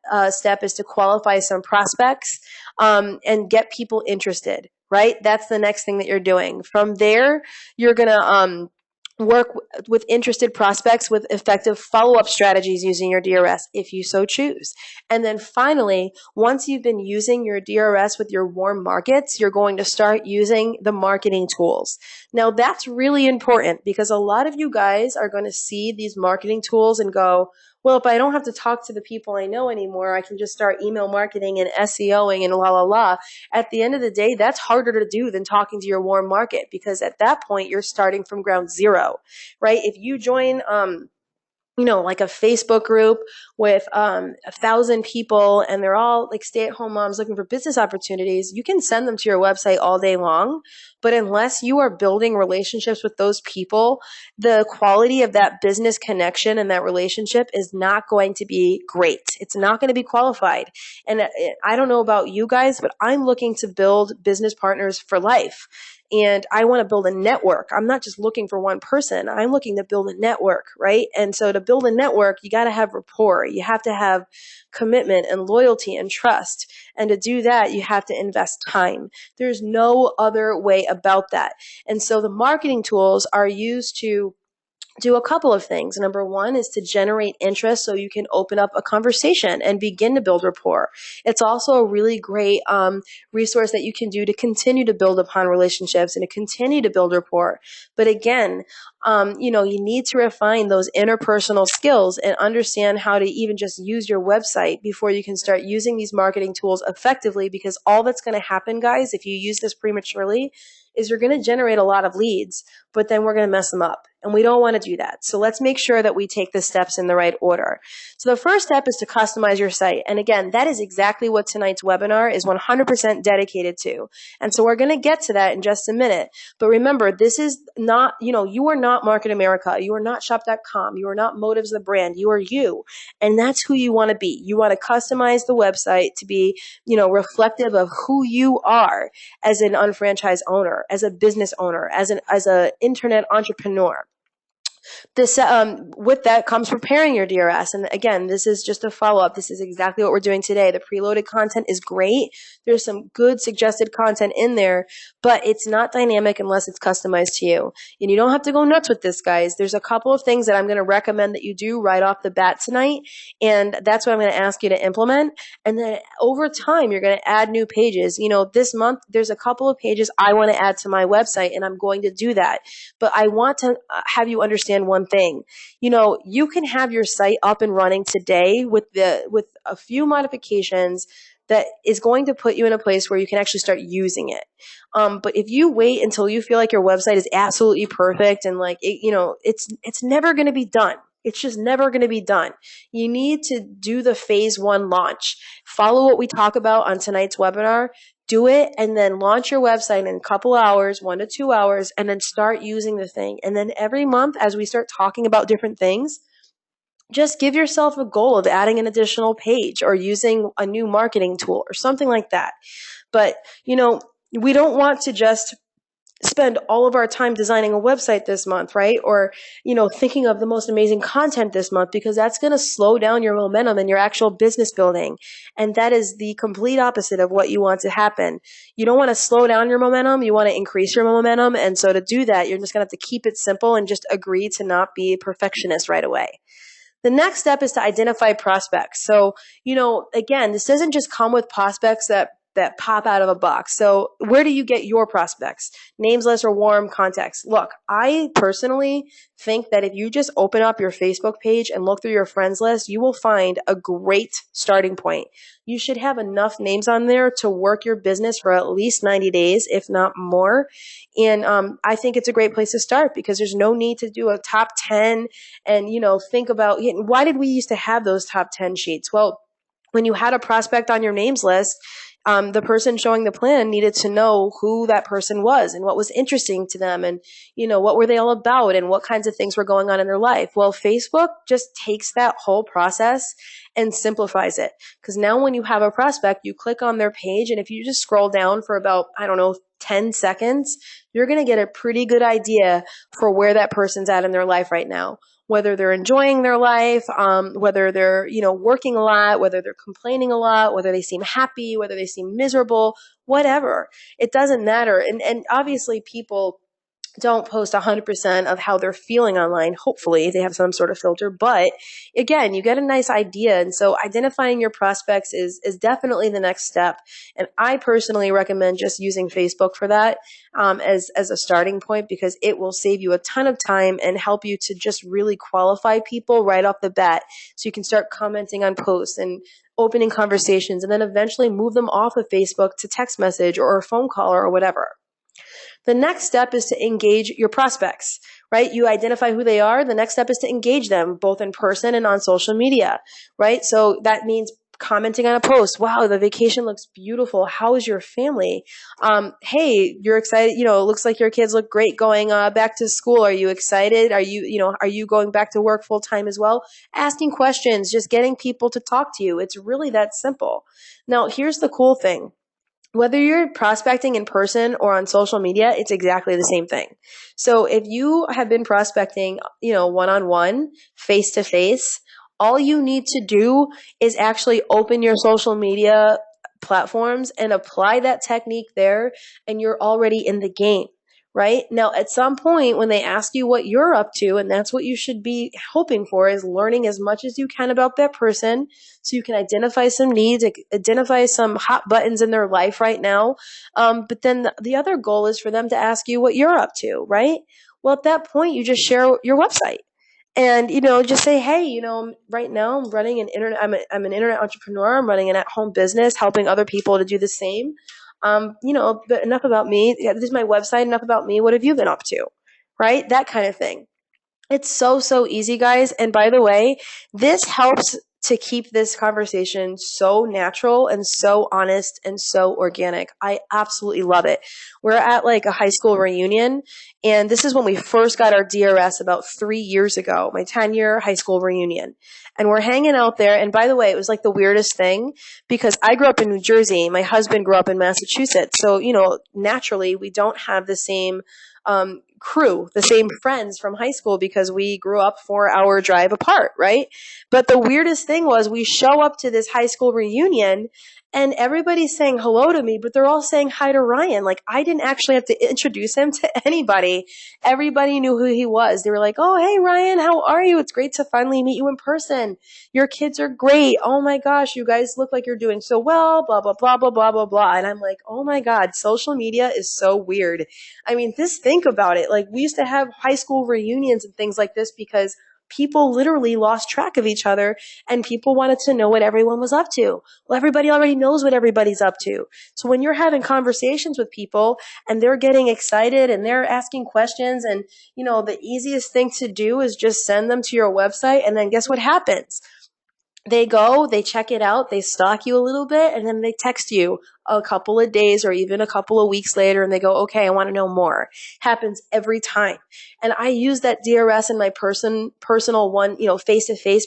S1: is to qualify some prospects and get people interested, right? That's the next thing that you're doing. From there, you're going to work with interested prospects with effective follow-up strategies using your DRS if you so choose. And then finally, once you've been using your DRS with your warm markets, you're going to start using the marketing tools. Now, that's really important because a lot of you guys are going to see these marketing tools and go, well, if I don't have to talk to the people I know anymore, I can just start email marketing and SEOing and la, la, la. At the end of the day, that's harder to do than talking to your warm market because at that point, you're starting from ground zero, right? If you join, like a Facebook group with 1,000 people and they're all like stay-at-home moms looking for business opportunities, you can send them to your website all day long. But unless you are building relationships with those people, the quality of that business connection and that relationship is not going to be great. It's not going to be qualified. And I don't know about you guys, but I'm looking to build business partners for life. And I want to build a network. I'm not just looking for one person. I'm looking to build a network, right? And so to build a network, you got to have rapport. You have to have commitment and loyalty and trust. And to do that, you have to invest time. There's no other way about that. And so the marketing tools are used to do a couple of things. Number one is to generate interest so you can open up a conversation and begin to build rapport. It's also a really great resource that you can do to continue to build upon relationships and to continue to build rapport. But again, you need to refine those interpersonal skills and understand how to even just use your website before you can start using these marketing tools effectively, because all that's going to happen, guys, if you use this prematurely, is you're going to generate a lot of leads, but then we're going to mess them up. And we don't want to do that. So let's make sure that we take the steps in the right order. So the first step is to customize your site. And again, that is exactly what tonight's webinar is 100% dedicated to. And so we're going to get to that in just a minute. But remember, this is not, you are not Market America. You are not shop.com. You are not Motives the brand. You are you. And that's who you want to be. You want to customize the website to be, reflective of who you are as an unfranchised owner, as a business owner, as an internet entrepreneur. This, with that comes preparing your DRS. And again, this is just a follow-up. This is exactly what we're doing today. The preloaded content is great. There's some good suggested content in there, but it's not dynamic unless it's customized to you. And you don't have to go nuts with this, guys. There's a couple of things that I'm going to recommend that you do right off the bat tonight. And that's what I'm going to ask you to implement. And then over time, you're going to add new pages. This month, there's a couple of pages I want to add to my website, and I'm going to do that. But I want to have you understand one thing. You can have your site up and running today with a few modifications that is going to put you in a place where you can actually start using it. But if you wait until you feel like your website is absolutely perfect and it's never going to be done. It's just never going to be done. You need to do the phase 1 launch. Follow what we talk about on tonight's webinar. Do it and then launch your website in a couple hours, 1 to 2 hours, and then start using the thing. And then every month, as we start talking about different things, just give yourself a goal of adding an additional page or using a new marketing tool or something like that. But, We don't want to just spend all of our time designing a website this month, right? Or, thinking of the most amazing content this month, because that's going to slow down your momentum and your actual business building. And that is the complete opposite of what you want to happen. You don't want to slow down your momentum. You want to increase your momentum. And so to do that, you're just going to have to keep it simple and just agree to not be a perfectionist right away. The next step is to identify prospects. So, again, this doesn't just come with prospects that pop out of a box. So where do you get your prospects? Names, lists, or warm contacts? Look, I personally think that if you just open up your Facebook page and look through your friends list, you will find a great starting point. You should have enough names on there to work your business for at least 90 days, if not more. And I think it's a great place to start because there's no need to do a top 10 and, think about why did we used to have those top 10 sheets? Well, when you had a prospect on your names list, the person showing the plan needed to know who that person was and what was interesting to them and, what were they all about and what kinds of things were going on in their life. Well, Facebook just takes that whole process and simplifies it. Because now when you have a prospect, you click on their page, and if you just scroll down for about, 10 seconds, you're going to get a pretty good idea for where that person's at in their life right now. Whether they're enjoying their life, whether they're, working a lot, whether they're complaining a lot, whether they seem happy, whether they seem miserable, whatever. It doesn't matter. And obviously people don't post 100% of how they're feeling online. Hopefully they have some sort of filter, but again, you get a nice idea. And so identifying your prospects is definitely the next step. And I personally recommend just using Facebook for that, as a starting point, because it will save you a ton of time and help you to just really qualify people right off the bat. So you can start commenting on posts and opening conversations, and then eventually move them off of Facebook to text message or a phone call or whatever. The next step is to engage your prospects, right? You identify who they are. The next step is to engage them both in person and on social media, right? So that means commenting on a post. Wow, the vacation looks beautiful. How is your family? Hey, you're excited. It looks like your kids look great going back to school. Are you excited? Are you going back to work full time as well? Asking questions, just getting people to talk to you. It's really that simple. Now, here's the cool thing. Whether you're prospecting in person or on social media, it's exactly the same thing. So if you have been prospecting, one-on-one, face-to-face, all you need to do is actually open your social media platforms and apply that technique there, and you're already in the game. Right? Now, at some point when they ask you what you're up to, and that's what you should be hoping for, is learning as much as you can about that person so you can identify some needs, identify some hot buttons in their life right now. But then the other goal is for them to ask you what you're up to, right? Well, at that point, you just share your website. And, just say, hey, right now I'm running I'm an internet entrepreneur. I'm running an at-home business, helping other people to do the same. But enough about me. Yeah, this is my website. Enough about me. What have you been up to? Right? That kind of thing. It's so easy, guys. And by the way, this helps to keep this conversation so natural and so honest and so organic. I absolutely love it. We're at like a high school reunion, and this is when we first got our DRS about 3 years ago, my 10-year high school reunion. And we're hanging out there. And by the way, it was like the weirdest thing because I grew up in New Jersey. My husband grew up in Massachusetts. So, naturally we don't have the same crew, the same friends from high school because we grew up 4-hour drive apart, right? But the weirdest thing was we show up to this high school reunion and everybody's saying hello to me, but they're all saying hi to Ryan. Like, I didn't actually have to introduce him to anybody. Everybody knew who he was. They were like, oh, hey, Ryan, how are you? It's great to finally meet you in person. Your kids are great. Oh my gosh, you guys look like you're doing so well, blah, blah, blah, blah, blah, blah, blah. And I'm like, oh my God, social media is so weird. I mean, just think about it. Like, we used to have high school reunions and things like this because people literally lost track of each other and people wanted to know what everyone was up to. Well, everybody already knows what everybody's up to. So when you're having conversations with people and they're getting excited and they're asking questions and, the easiest thing to do is just send them to your website, and then guess what happens? They go, they check it out, they stalk you a little bit, and then they text you a couple of days or even a couple of weeks later, and they go, okay, I want to know more. Happens every time. And I use that DRS in my personal one, face-to-face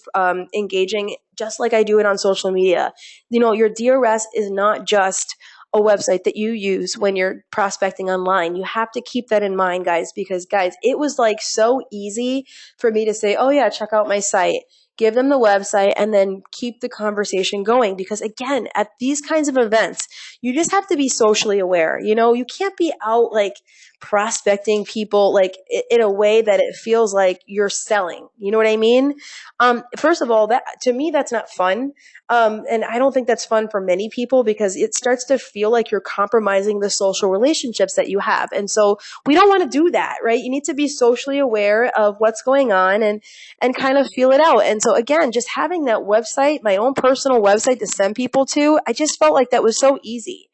S1: engaging, just like I do it on social media. Your DRS is not just a website that you use when you're prospecting online. You have to keep that in mind, guys, because guys, it was like so easy for me to say, oh yeah, check out my site, give them the website, and then keep the conversation going. Because again, at these kinds of events, you just have to be socially aware. You know, you can't be out like prospecting people like in a way that it feels like you're selling. You know what I mean? First of all, that to me, that's not fun. And I don't think that's fun for many people because it starts to feel like you're compromising the social relationships that you have. And so we don't want to do that, right? You need to be socially aware of what's going on and kind of feel it out. And so again, just having that website, my own personal website to send people to, I just felt like that was so easy.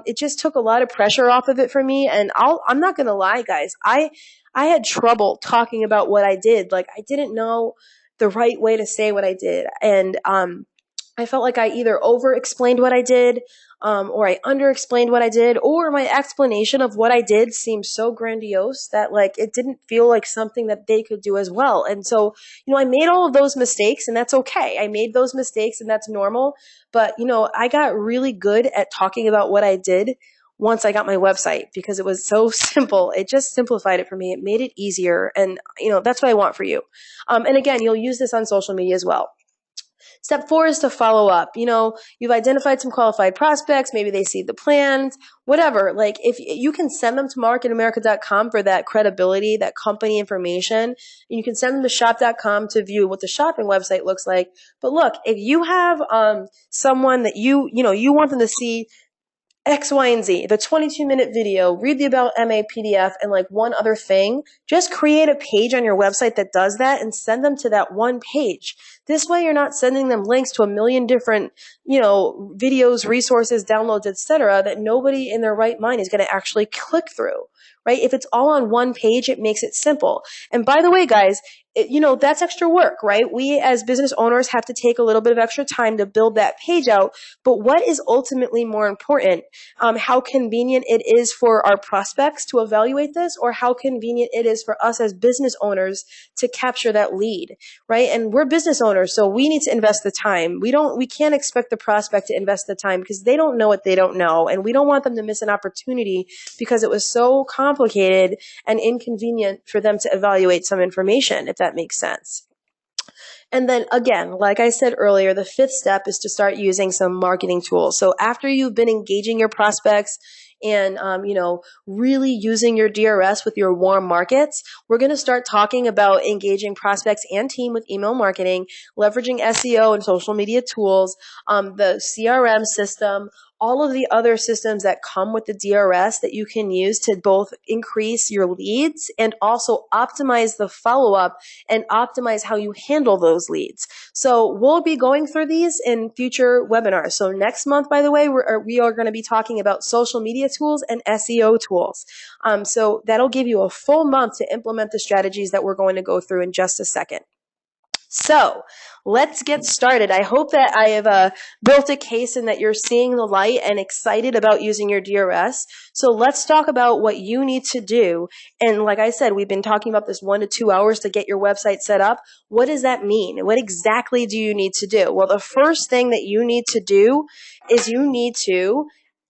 S1: It just took a lot of pressure off of it for me. And I'm not going to lie, guys. I had trouble talking about what I did. Like I didn't know the right way to say what I did. And, I felt like I either over-explained what I did, or I under-explained what I did, or my explanation of what I did seemed so grandiose that like it didn't feel like something that they could do as well. And so, you know, I made all of those mistakes, and that's okay. I made those mistakes, and that's normal. But, you know, I got really good at talking about what I did once I got my website because it was so simple. It just simplified it for me. It made it easier. And, you know, that's what I want for you. And again, you'll use this on social media as well. Step 4 is to follow up. You know, you've identified some qualified prospects. Maybe they see the plans, whatever. Like if you can send them to marketamerica.com for that credibility, that company information, and you can send them to shop.com to view what the shopping website looks like. But look, if you have, someone that you want them to see X, Y, and Z, the 22-minute video, read the About MA PDF, and like one other thing, just create a page on your website that does that and send them to that one page. This way you're not sending them links to a million different, videos, resources, downloads, etc. that nobody in their right mind is going to actually click through, right? If it's all on one page, it makes it simple. And by the way, guys, that's extra work, right? We as business owners have to take a little bit of extra time to build that page out. But what is ultimately more important? How convenient it is for our prospects to evaluate this, or how convenient it is for us as business owners to capture that lead, right? And we're business owners, so we need to invest the time. We can't expect the prospect to invest the time because they don't know what they don't know. And we don't want them to miss an opportunity because it was so complicated and inconvenient for them to evaluate some information, if that makes sense. And then again, like I said earlier, the 5th step is to start using some marketing tools. So after you've been engaging your prospects and, really using your DRS with your warm markets, we're going to start talking about engaging prospects and team with email marketing, leveraging SEO and social media tools, the CRM system, all of the other systems that come with the DRS that you can use to both increase your leads and also optimize the follow-up and optimize how you handle those leads. So we'll be going through these in future webinars. So next month, by the way, we are going to be talking about social media tools and SEO tools. So that'll give you a full month to implement the strategies that we're going to go through in just a second. So let's get started. I hope that I have built a case and that you're seeing the light and excited about using your DRS. So let's talk about what you need to do. And like I said, we've been talking about this 1 to 2 hours to get your website set up. What does that mean? What exactly do you need to do? Well, the first thing that you need to do is you need to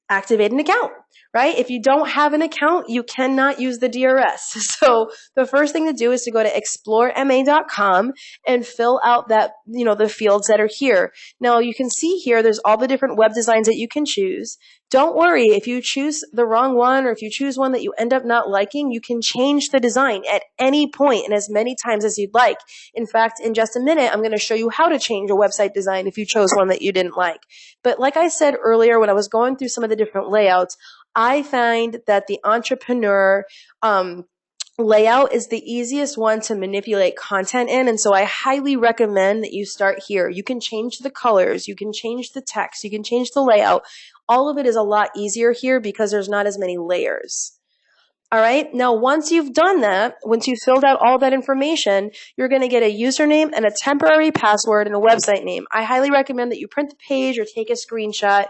S1: activate an account. Right? If you don't have an account, you cannot use the DRS. So the first thing to do is to go to explorema.com and fill out that, the fields that are here. Now you can see here, there's all the different web designs that you can choose. Don't worry, if you choose the wrong one or if you choose one that you end up not liking, you can change the design at any point and as many times as you'd like. In fact, in just a minute, I'm going to show you how to change a website design if you chose one that you didn't like. But like I said earlier, when I was going through some of the different layouts, I find that the entrepreneur layout is the easiest one to manipulate content in. And so I highly recommend that you start here. You can change the colors, you can change the text, you can change the layout. All of it is a lot easier here because there's not as many layers. All right. Now, once you've done that, once you've filled out all that information, you're going to get a username and a temporary password and a website name. I highly recommend that you print the page or take a screenshot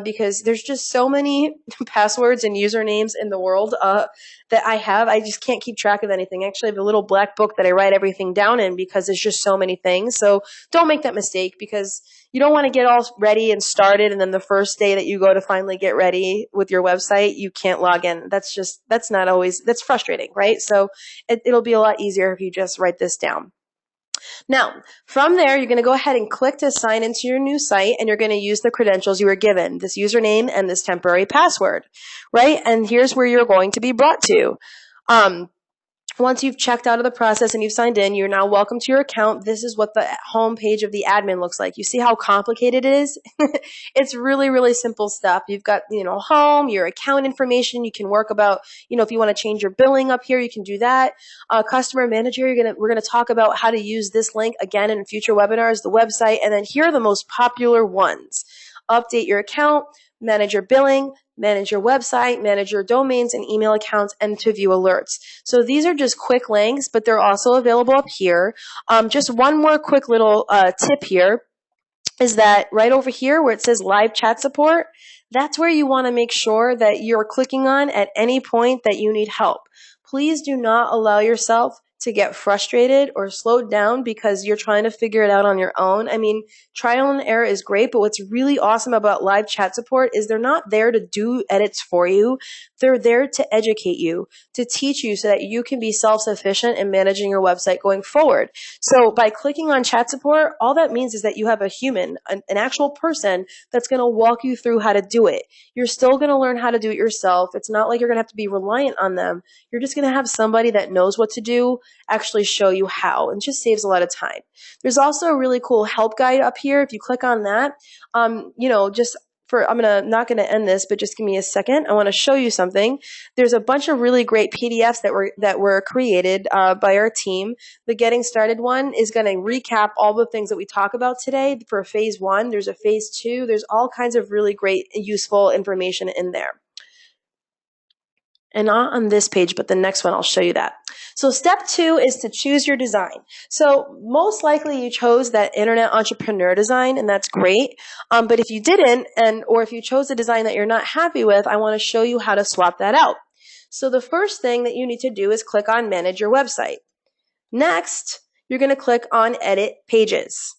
S1: because there's just so many passwords and usernames in the world that I have. I just can't keep track of anything. Actually, I have a little black book that I write everything down in because there's just so many things. So don't make that mistake because You don't want to get all ready and started, and then the first day that you go to finally get ready with your website, you can't log in. That's not always, that's frustrating, right? So it'll be a lot easier if you just write this down. Now, from there, you're going to go ahead and click to sign into your new site, and you're going to use the credentials you were given, this username and this temporary password, right? And here's where you're going to be brought to. Once you've checked out of the process and you've signed in, you're now welcome to your account. This is what the home page of the admin looks like. You see how complicated it is? It's really, really simple stuff. You've got, home, your account information. You can work about, if you want to change your billing up here, you can do that. Customer manager, we're going to talk about how to use this link again in future webinars, the website, and then here are the most popular ones. Update your account, manage your billing, manage your website, manage your domains and email accounts, and to view alerts. So these are just quick links, but they're also available up here. Just one more quick little tip here is that right over here where it says live chat support, that's where you want to make sure that you're clicking on at any point that you need help. Please do not allow yourself to get frustrated or slowed down because you're trying to figure it out on your own. I mean, trial and error is great, but what's really awesome about live chat support is they're not there to do edits for you. They're there to educate you, to teach you so that you can be self-sufficient in managing your website going forward. So by clicking on chat support, all that means is that you have a human, an actual person that's going to walk you through how to do it. You're still going to learn how to do it yourself. It's not like you're going to have to be reliant on them. You're just going to have somebody that knows what to do actually show you how, and just saves a lot of time. There's also a really cool help guide up here. If you click on that, I'm not going to end this, but just give me a second. I want to show you something. There's a bunch of really great PDFs that were created by our team. The Getting Started one is going to recap all the things that we talk about today for phase 1. There's a phase 2. There's all kinds of really great, useful information in there. And not on this page, but the next one, I'll show you that. So step 2 is to choose your design. So most likely you chose that Internet Entrepreneur design, and that's great. But if you didn't, or if you chose a design that you're not happy with, I want to show you how to swap that out. So the first thing that you need to do is click on Manage Your Website. Next, you're going to click on Edit Pages.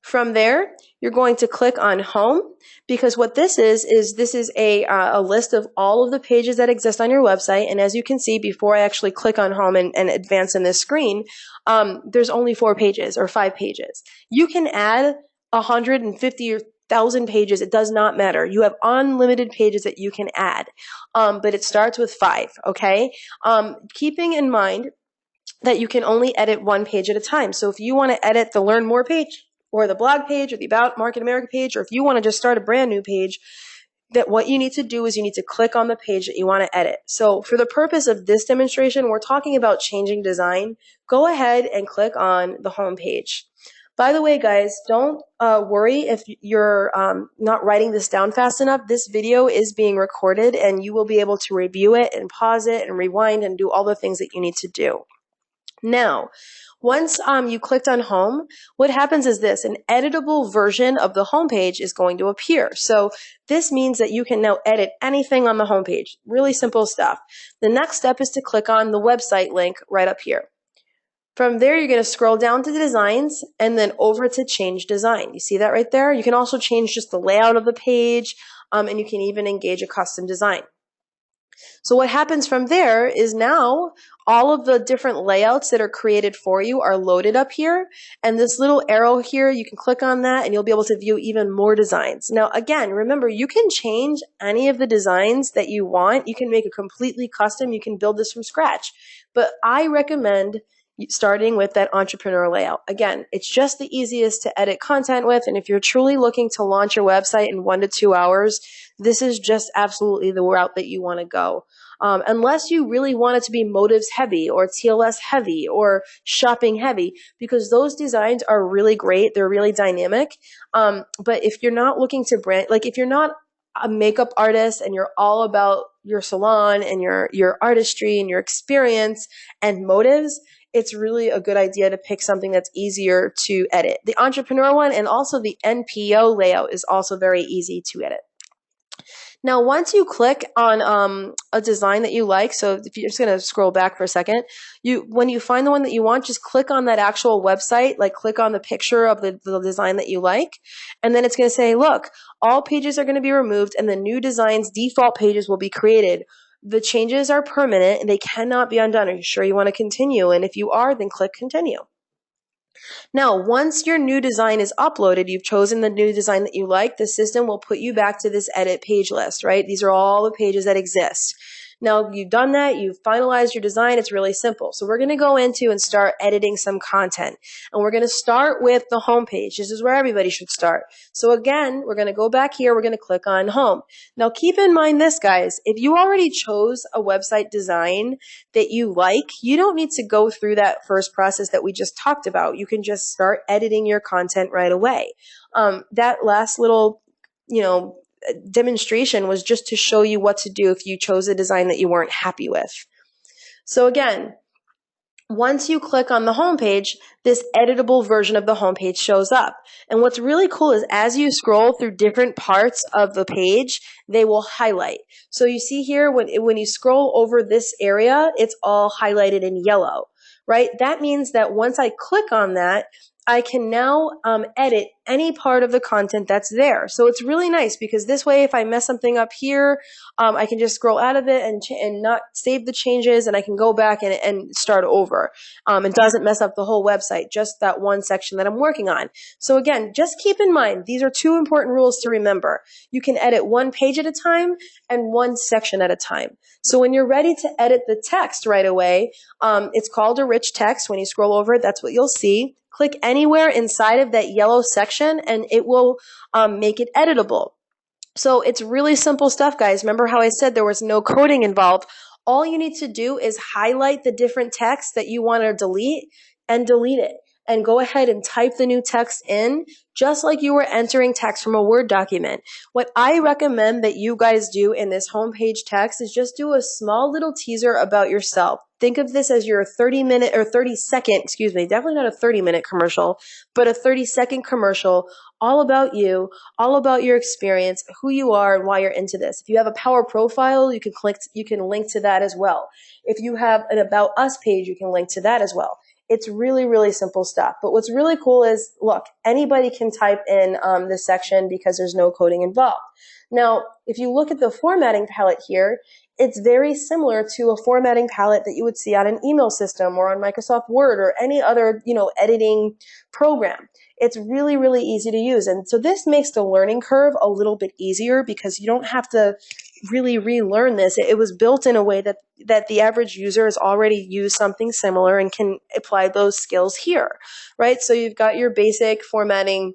S1: From there, you're going to click on Home, because what this is a list of all of the pages that exist on your website. And as you can see, before I actually click on Home and advance in this screen, there's only 4 pages or 5 pages. You can add 150 or 1,000 pages. It does not matter. You have unlimited pages that you can add, but it starts with 5, okay? Keeping in mind that you can only edit 1 page at a time. So if you want to edit the Learn More page, or the blog page, or the About Market America page, or if you want to just start a brand new page, that what you need to do is you need to click on the page that you want to edit. So for the purpose of this demonstration, we're talking about changing design. Go ahead and click on the home page. By the way, guys, don't worry if you're not writing this down fast enough. This video is being recorded, and you will be able to review it and pause it and rewind and do all the things that you need to do. Now, once you clicked on Home, what happens is this: an editable version of the homepage is going to appear. So this means that you can now edit anything on the homepage. Really simple stuff. The next step is to click on the website link right up here. From there, you're going to scroll down to the designs and then over to change design. You see that right there? You can also change just the layout of the page, and you can even engage a custom design. So what happens from there is now all of the different layouts that are created for you are loaded up here. And this little arrow here, you can click on that and you'll be able to view even more designs. Now, again, remember, you can change any of the designs that you want. You can make it completely custom. You can build this from scratch. But I recommend starting with that entrepreneur layout. Again, it's just the easiest to edit content with, and if you're truly looking to launch your website in 1 to 2 hours, this is just absolutely the route that you want to go. Unless you really want it to be motives heavy or TLS heavy or shopping heavy, because those designs are really great. They're really dynamic. But if you're not looking to brand, like if you're not a makeup artist and you're all about your salon and your artistry and your experience and motives, it's really a good idea to pick something that's easier to edit. The entrepreneur one and also the NPO layout is also very easy to edit. Now, once you click on a design that you like, so if you're just going to scroll back for a second, when you find the one that you want, just click on that actual website, like click on the picture of the design that you like, and then it's going to say, look, all pages are going to be removed and the new design's default pages will be created. The changes are permanent and they cannot be undone. Are you sure you want to continue? And if you are, then click continue. Now, once your new design is uploaded, you've chosen the new design that you like, the system will put you back to this edit page list, right? These are all the pages that exist. Now, you've done that, you've finalized your design, it's really simple. So we're going to go into and start editing some content. And we're going to start with the home page. This is where everybody should start. So again, we're going to go back here, we're going to click on home. Now, keep in mind this, guys, if you already chose a website design that you like, you don't need to go through that first process that we just talked about. You can just start editing your content right away. That last little, demonstration was just to show you what to do if you chose a design that you weren't happy with. So again, once you click on the homepage, this editable version of the homepage shows up. And what's really cool is as you scroll through different parts of the page, they will highlight. So you see here, when you scroll over this area, it's all highlighted in yellow, right? That means that once I click on that, I can now edit any part of the content that's there. So it's really nice because this way, if I mess something up here, I can just scroll out of it and not save the changes, and I can go back and start over. It doesn't mess up the whole website, just that one section that I'm working on. So again, just keep in mind, these are two important rules to remember. You can edit one page at a time and one section at a time. So when you're ready to edit the text right away, it's called a rich text. When you scroll over it, that's what you'll see. Click anywhere inside of that yellow section and it will make it editable. So it's really simple stuff, guys. Remember how I said there was no coding involved? All you need to do is highlight the different text that you want to delete and delete it. And go ahead and type the new text in just like you were entering text from a Word document. What I recommend that you guys do in this homepage text is just do a small little teaser about yourself. Think of this as your 30-minute or 30-second, definitely not a 30-minute commercial, but a 30-second commercial all about you, all about your experience, who you are, and why you're into this. If you have a Power Profile, you can link to that as well. If you have an About Us page, you can link to that as well. It's really, really simple stuff. But what's really cool is, look, anybody can type in this section because there's no coding involved. Now, if you look at the formatting palette here, it's very similar to a formatting palette that you would see on an email system or on Microsoft Word or any other, editing program. It's really, really easy to use. And so this makes the learning curve a little bit easier because you don't have to really relearn this. It was built in a way that the average user has already used something similar and can apply those skills here, right? So you've got your basic formatting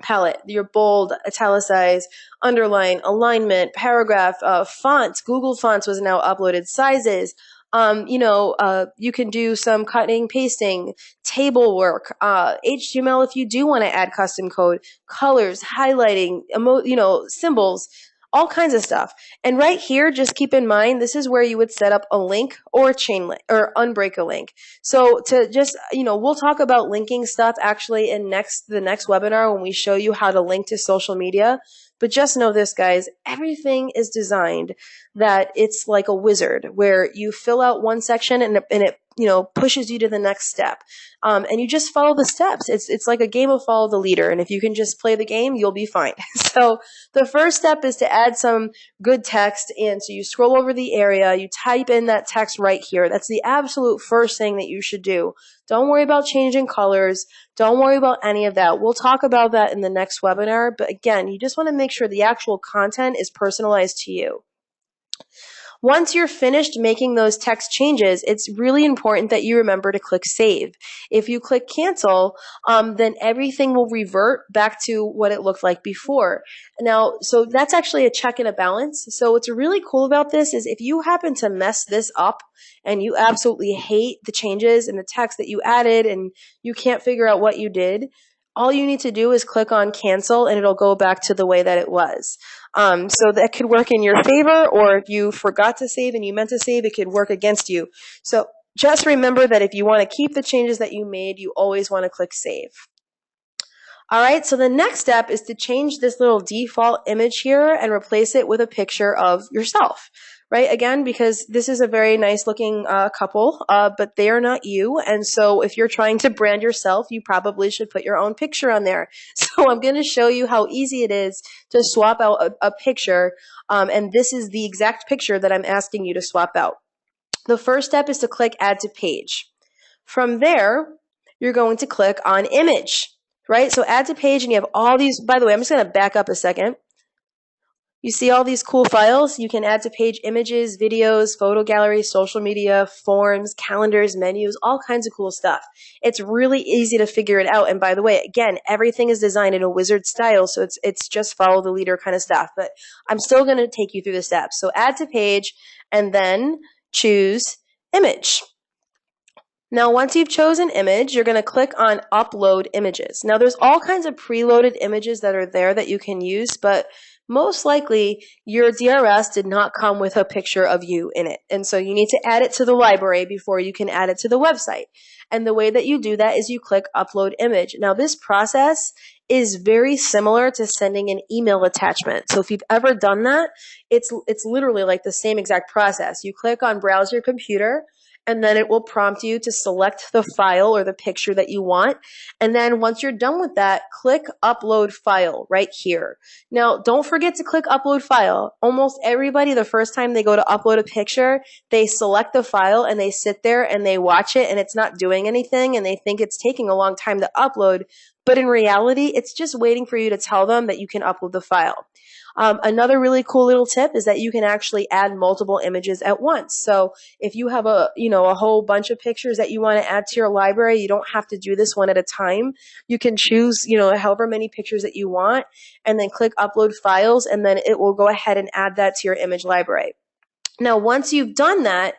S1: palette, your bold, italicize, underline, alignment, paragraph, fonts. Google Fonts was now uploaded, sizes. You can do some cutting, pasting, table work, HTML if you do want to add custom code, colors, highlighting, symbols, all kinds of stuff. And right here, just keep in mind, this is where you would set up a link or a chain link or unbreak a link. So to just, we'll talk about linking stuff actually in the next webinar when we show you how to link to social media. But just know this, guys, everything is designed that it's like a wizard where you fill out one section and it pushes you to the next step. And you just follow the steps. It's like a game of follow the leader. And if you can just play the game, you'll be fine. So the first step is to add some good text in. So you scroll over the area, you type in that text right here. That's the absolute first thing that you should do. Don't worry about changing colors. Don't worry about any of that. We'll talk about that in the next webinar. But again, you just want to make sure the actual content is personalized to you. Once you're finished making those text changes, it's really important that you remember to click save. If you click cancel, then everything will revert back to what it looked like before. Now, so that's actually a check and a balance. So what's really cool about this is if you happen to mess this up and you absolutely hate the changes in the text that you added and you can't figure out what you did, all you need to do is click on cancel and it'll go back to the way that it was. So that could work in your favor, or if you forgot to save and you meant to save, it could work against you. So just remember that if you want to keep the changes that you made, you always want to click save. All right, so the next step is to change this little default image here and replace it with a picture of yourself, right? Again, because this is a very nice looking couple, but they are not you. And so if you're trying to brand yourself, you probably should put your own picture on there. So I'm going to show you how easy it is to swap out a picture. And this is the exact picture that I'm asking you to swap out. The first step is to click Add to Page. From there, you're going to click on Image. Right? So add to page and you have all these, by the way, I'm just going to back up a second. You see all these cool files? You can add to page images, videos, photo galleries, social media, forms, calendars, menus, all kinds of cool stuff. It's really easy to figure it out. And by the way, again, everything is designed in a wizard style, so it's just follow the leader kind of stuff. But I'm still going to take you through the steps. So add to page and then choose image. Now, once you've chosen image, you're going to click on Upload Images. Now, there's all kinds of preloaded images that are there that you can use, but most likely your DRS did not come with a picture of you in it. And so you need to add it to the library before you can add it to the website. And the way that you do that is you click Upload Image. Now, this process is very similar to sending an email attachment. So if you've ever done that, it's literally like the same exact process. You click on Browse Your Computer, and then it will prompt you to select the file or the picture that you want. And then once you're done with that, click Upload File right here. Now, don't forget to click Upload File. Almost everybody, the first time they go to upload a picture, they select the file and they sit there and they watch it and it's not doing anything and they think it's taking a long time to upload. But in reality, it's just waiting for you to tell them that you can upload the file. Another really cool little tip is that you can actually add multiple images at once. So if you have a whole bunch of pictures that you want to add to your library, you don't have to do this one at a time. You can choose, however many pictures that you want and then click upload files and then it will go ahead and add that to your image library. Now, once you've done that,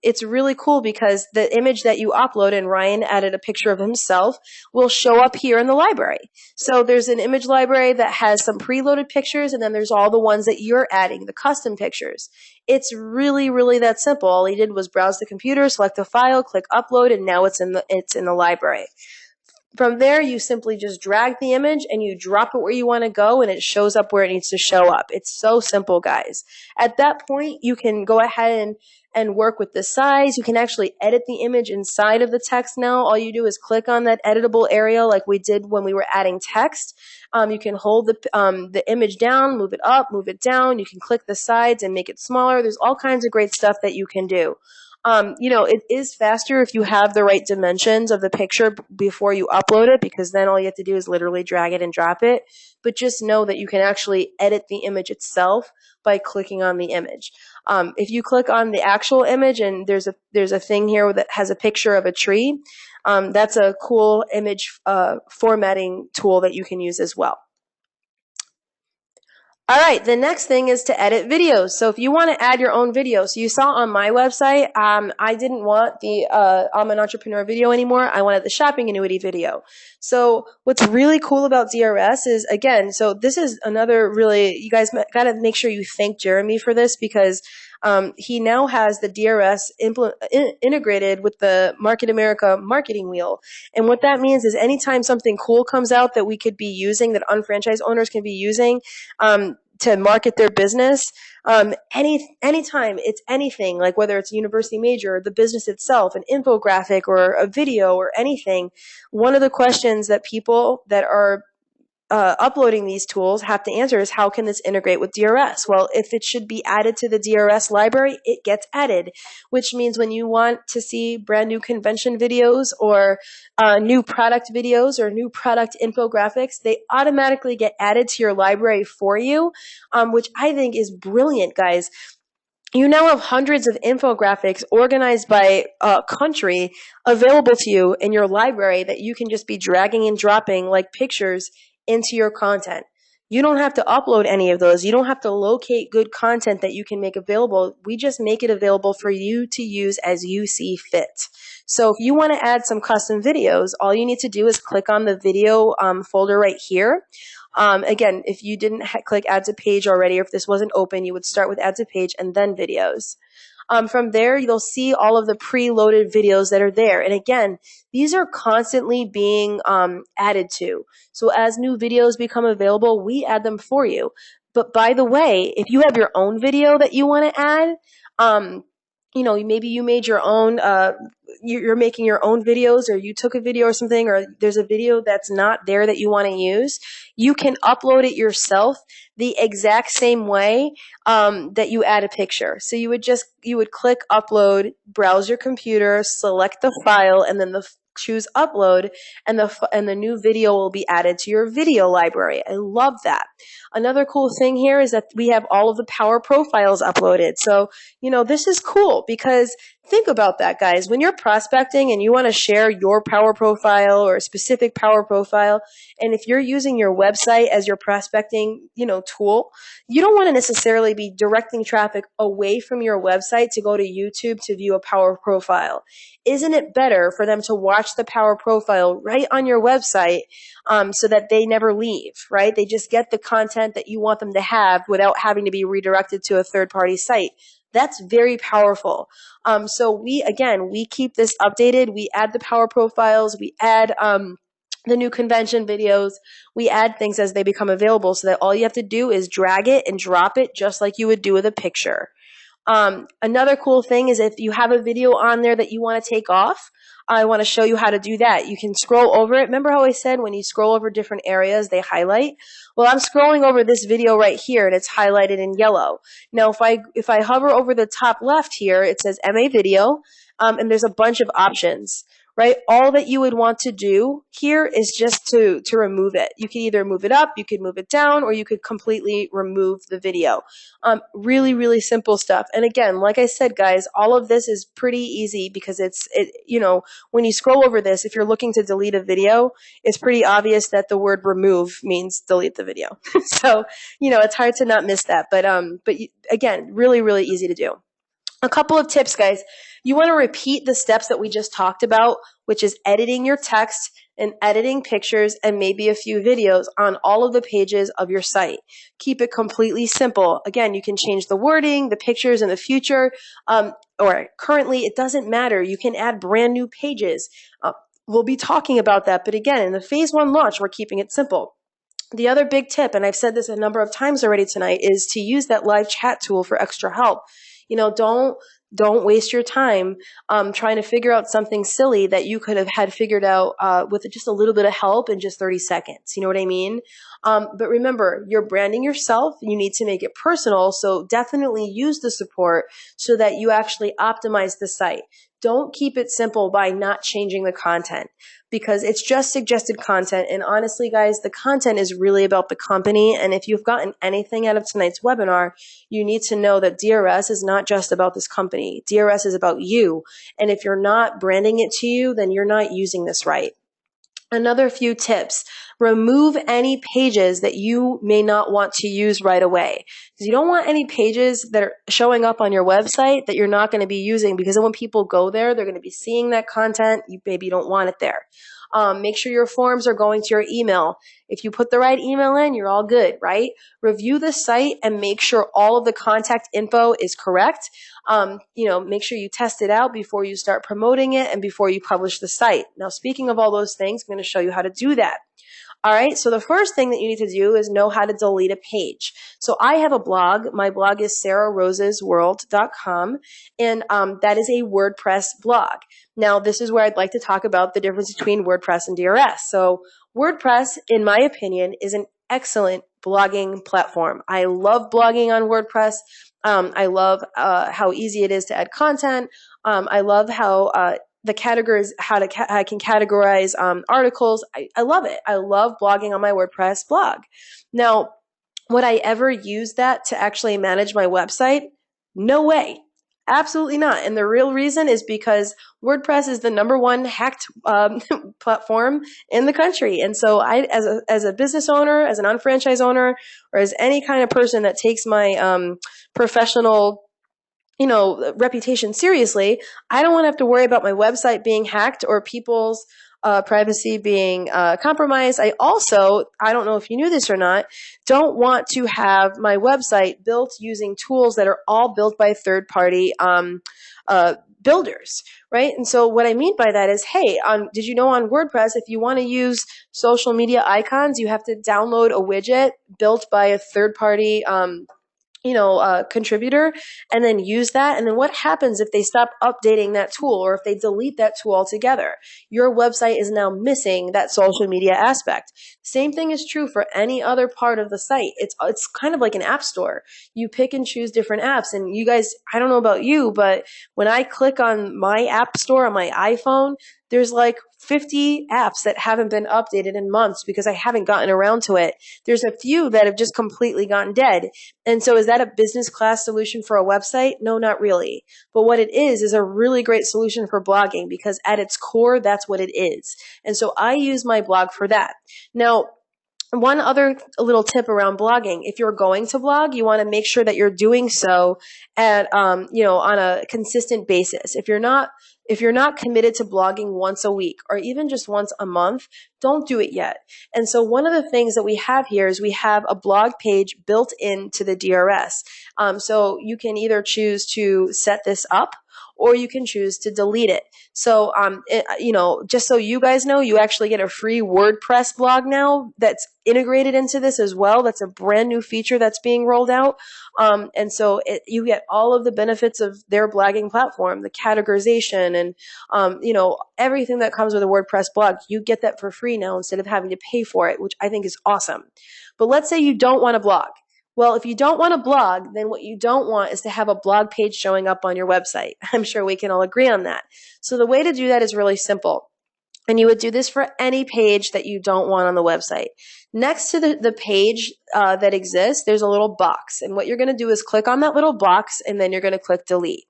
S1: it's really cool because the image that you upload, and Ryan added a picture of himself, will show up here in the library. So there's an image library that has some preloaded pictures, and then there's all the ones that you're adding, the custom pictures. It's really, really that simple. All he did was browse the computer, select a file, click upload, and now it's in the library. From there, you simply just drag the image and you drop it where you want to go and it shows up where it needs to show up. It's so simple, guys. At that point, you can go ahead and work with the size. You can actually edit the image inside of the text now. All you do is click on that editable area like we did when we were adding text. You can hold the image down, move it up, move it down. You can click the sides and make it smaller. There's all kinds of great stuff that you can do. It is faster if you have the right dimensions of the picture before you upload it, because then all you have to do is literally drag it and drop it. But just know that you can actually edit the image itself by clicking on the image. If you click on the actual image and there's a thing here that has a picture of a tree, that's a cool image formatting tool that you can use as well. All right, the next thing is to edit videos. So if you want to add your own video, so you saw on my website, I didn't want the I'm an entrepreneur video anymore. I wanted the shopping annuity video. So what's really cool about DRS is, again, so this is another really, you guys got to make sure you thank Jeremy for this, because he now has the DRS integrated with the Market America marketing wheel. And what that means is anytime something cool comes out that we could be using, that unfranchised owners can be using to market their business, anytime it's anything, like whether it's a university major or the business itself, an infographic or a video or anything, one of the questions that people that are uploading these tools have to answer is, how can this integrate with DRS? Well, if it should be added to the DRS library, it gets added, which means when you want to see brand new convention videos or new product videos or new product infographics, they automatically get added to your library for you, which I think is brilliant, guys. You now have hundreds of infographics organized by country available to you in your library that you can just be dragging and dropping like pictures into your content. You don't have to upload any of those. You don't have to locate good content that you can make available. We just make it available for you to use as you see fit. So if you want to add some custom videos, all you need to do is click on the video folder right here. Again, if you didn't click add to page already, or if this wasn't open, you would start with add to page and then videos. From there, you'll see all of the preloaded videos that are there. And again, these are constantly being added to. So as new videos become available, we add them for you. But by the way, if you have your own video that you want to add, maybe you made your own, you're making your own videos, or you took a video or something, or there's a video that's not there that you want to use, you can upload it yourself the exact same way that you add a picture. So you would click upload, browse your computer, select the file, and then choose upload, and the new video will be added to your video library. I love that. Another cool thing here is that we have all of the power profiles uploaded. So, this is cool because think about that, guys. When you're prospecting and you want to share your power profile or a specific power profile, and if you're using your website as your prospecting, tool, you don't want to necessarily be directing traffic away from your website to go to YouTube to view a power profile. Isn't it better for them to watch the power profile right on your website so that they never leave, right? They just get the content that you want them to have without having to be redirected to a third-party site. That's very powerful. So we keep this updated. We add the power profiles. We add the new convention videos. We add things as they become available so that all you have to do is drag it and drop it just like you would do with a picture. Another cool thing is if you have a video on there that you want to take off, I want to show you how to do that. You can scroll over it. Remember how I said when you scroll over different areas, they highlight? Well, I'm scrolling over this video right here, and it's highlighted in yellow. Now, if I hover over the top left here, it says MA Video, and there's a bunch of options. Right? All that you would want to do here is just to remove it. You can either move it up, you could move it down, or you could completely remove the video. Really, really simple stuff. And again, like I said, guys, all of this is pretty easy because when you scroll over this, if you're looking to delete a video, it's pretty obvious that the word remove means delete the video. So, it's hard to not miss that. But again, really, really easy to do. A couple of tips, guys. You want to repeat the steps that we just talked about, which is editing your text and editing pictures and maybe a few videos on all of the pages of your site. Keep it completely simple. Again, you can change the wording, the pictures in the future, or currently, it doesn't matter. You can add brand new pages. We'll be talking about that. But again, in the phase 1 launch, we're keeping it simple. The other big tip, and I've said this a number of times already tonight, is to use that live chat tool for extra help. Don't waste your time trying to figure out something silly that you could have had figured out with just a little bit of help in just 30 seconds. You know what I mean? But remember, you're branding yourself. You need to make it personal. So definitely use the support so that you actually optimize the site. Don't keep it simple by not changing the content because it's just suggested content. And honestly, guys, the content is really about the company. And if you've gotten anything out of tonight's webinar, you need to know that DRS is not just about this company. DRS is about you. And if you're not branding it to you, then you're not using this right. Another few tips. Remove any pages that you may not want to use right away. Because you don't want any pages that are showing up on your website that you're not going to be using, because then when people go there, they're going to be seeing that content. You maybe don't want it there. Make sure your forms are going to your email. If you put the right email in, you're all good, right? Review the site and make sure all of the contact info is correct. Make sure you test it out before you start promoting it and before you publish the site. Now, speaking of all those things, I'm going to show you how to do that. All right, so the first thing that you need to do is know how to delete a page. So I have a blog. My blog is sararosesworld.com, and that is a WordPress blog. Now, this is where I'd like to talk about the difference between WordPress and DRS. So WordPress, in my opinion, is an excellent blogging platform. I love blogging on WordPress. I love how easy it is to add content. I love how the categories, I can categorize articles. I love it. I love blogging on my WordPress blog. Now, would I ever use that to actually manage my website? No way. Absolutely not. And the real reason is because WordPress is the #1 hacked platform in the country. And so I, as a business owner, as an unfranchised owner, or as any kind of person that takes my professional reputation seriously, I don't want to have to worry about my website being hacked or people's privacy being compromised. I don't know if you knew this or not, don't want to have my website built using tools that are all built by third-party builders, right? And so what I mean by that is, hey, did you know on WordPress, if you want to use social media icons, you have to download a widget built by a third-party contributor, and then use that. And then what happens if they stop updating that tool, or if they delete that tool altogether? Your website is now missing that social media aspect. Same thing is true for any other part of the site. It's kind of like an app store. You pick and choose different apps. And you guys, I don't know about you, but when I click on my app store on my iPhone, there's like 50 apps that haven't been updated in months because I haven't gotten around to it. There's a few that have just completely gone dead. And so is that a business class solution for a website? No, not really. But what it is a really great solution for blogging, because at its core, that's what it is. And so I use my blog for that. Now, one other little tip around blogging: if you're going to blog, you want to make sure that you're doing so at, on a consistent basis. If you're not committed to blogging once a week or even just once a month, don't do it yet. And so one of the things that we have here is we have a blog page built into the DRS. So you can either choose to set this up, or you can choose to delete it. So, just so you guys know, you actually get a free WordPress blog now that's integrated into this as well. That's a brand new feature that's being rolled out. And so you get all of the benefits of their blogging platform, the categorization and, everything that comes with a WordPress blog. You get that for free now instead of having to pay for it, which I think is awesome. But let's say you don't want to blog. Well, if you don't want to blog, then what you don't want is to have a blog page showing up on your website. I'm sure we can all agree on that. So the way to do that is really simple. And you would do this for any page that you don't want on the website. Next to the page that exists, there's a little box. And what you're going to do is click on that little box, and then you're going to click delete.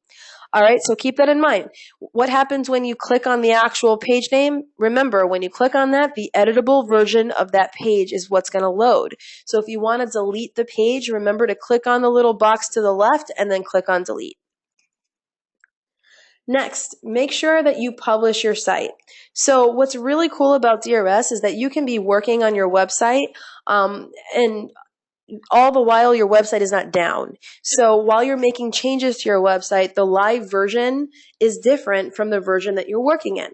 S1: All right, so keep that in mind. What happens when you click on the actual page name? Remember, when you click on that, the editable version of that page is what's going to load. So if you want to delete the page, remember to click on the little box to the left and then click on delete. Next, make sure that you publish your site. So what's really cool about DRS is that you can be working on your website and all the while your website is not down. So while you're making changes to your website, the live version is different from the version that you're working in.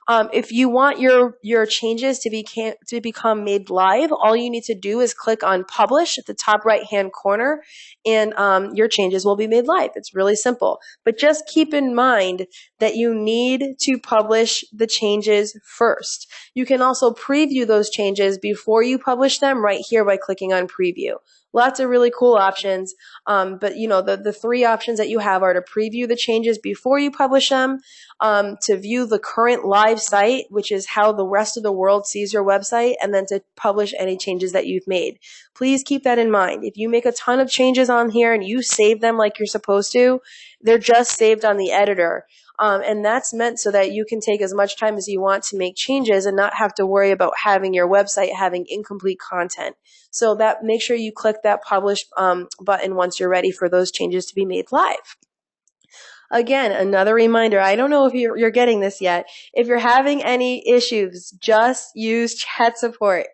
S1: If you want your changes to become made live, all you need to do is click on publish at the top right-hand corner, and your changes will be made live. It's really simple. But just keep in mind that you need to publish the changes first. You can also preview those changes before you publish them right here by clicking on preview. Lots of really cool options. But the three options that you have are to preview the changes before you publish them, to view the current live site, which is how the rest of the world sees your website, and then to publish any changes that you've made. Please keep that in mind. If you make a ton of changes on here and you save them like you're supposed to, they're just saved on the editor. And that's meant so that you can take as much time as you want to make changes and not have to worry about having your website having incomplete content. So that make sure you click that publish button once you're ready for those changes to be made live. Again, another reminder, I don't know if you're getting this yet. If you're having any issues, just use chat support.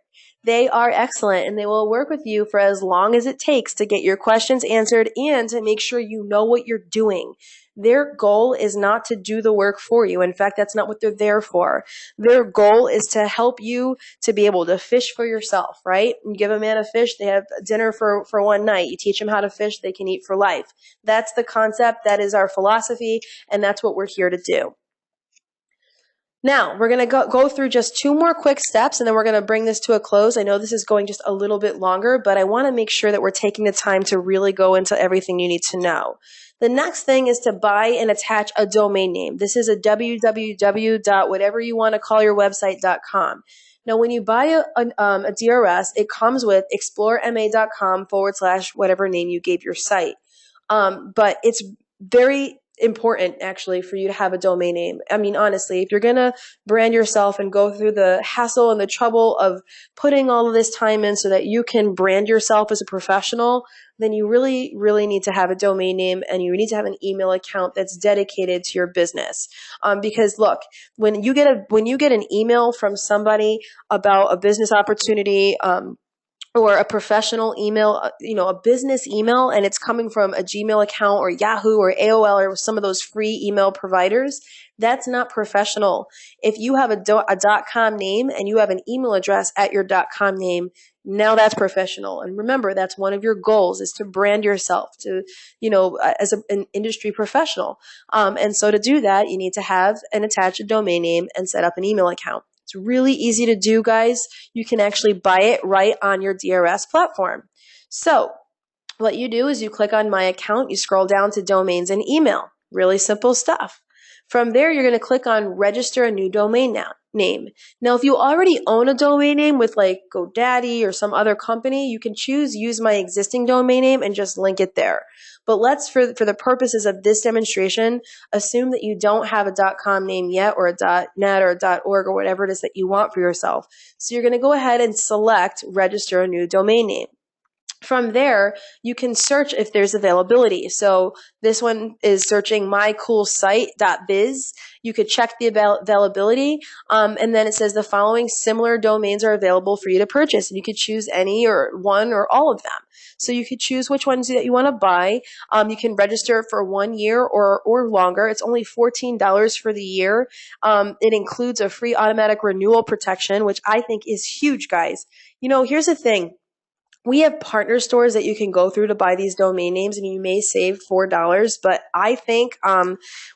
S1: They are excellent, and they will work with you for as long as it takes to get your questions answered and to make sure you know what you're doing. Their goal is not to do the work for you. In fact, that's not what they're there for. Their goal is to help you to be able to fish for yourself, right? You give a man a fish, they have dinner for one night. You teach them how to fish, they can eat for life. That's the concept. That is our philosophy, and that's what we're here to do. Now, we're going to go through just two more quick steps, and then we're going to bring this to a close. I know this is going just a little bit longer, but I want to make sure that we're taking the time to really go into everything you need to know. The next thing is to buy and attach a domain name. This is a www.whatever you want to call your website.com. Now, when you buy a DRS, it comes with explorema.com / whatever name you gave your site. But it's very important actually for you to have a domain name. I mean, honestly, if you're going to brand yourself and go through the hassle and the trouble of putting all of this time in so that you can brand yourself as a professional, then you really, really need to have a domain name, and you need to have an email account that's dedicated to your business. Because look, when you get an email from somebody about a business opportunity, or a professional email, a business email, and it's coming from a Gmail account or Yahoo or AOL or some of those free email providers, that's not professional. If you have a .com name and you have an email address at your .com name, now that's professional. And remember, that's one of your goals, is to brand yourself to, as an industry professional. And so to do that, you need to have and attach a domain name and set up an email account. It's really easy to do, guys. You can actually buy it right on your DRS platform. So what you do is you click on My Account, you scroll down to Domains and Email. Really simple stuff. From there, you're going to click on Register a New Domain Name. Now, if you already own a domain name with like GoDaddy or some other company, you can choose Use My Existing Domain Name and just link it there. But let's, for the purposes of this demonstration, assume that you don't have a .com name yet, or a .net or a .org or whatever it is that you want for yourself. So you're going to go ahead and select Register a New Domain Name. From there, you can search if there's availability. So this one is searching mycoolsite.biz. You could check the availability, and then it says the following similar domains are available for you to purchase. And you could choose any or one or all of them. So you could choose which ones that you want to buy. You can register for 1 year or longer. It's only $14 for the year. It includes a free automatic renewal protection, which I think is huge, guys. Here's the thing. We have partner stores that you can go through to buy these domain names, and you may save $4. But I think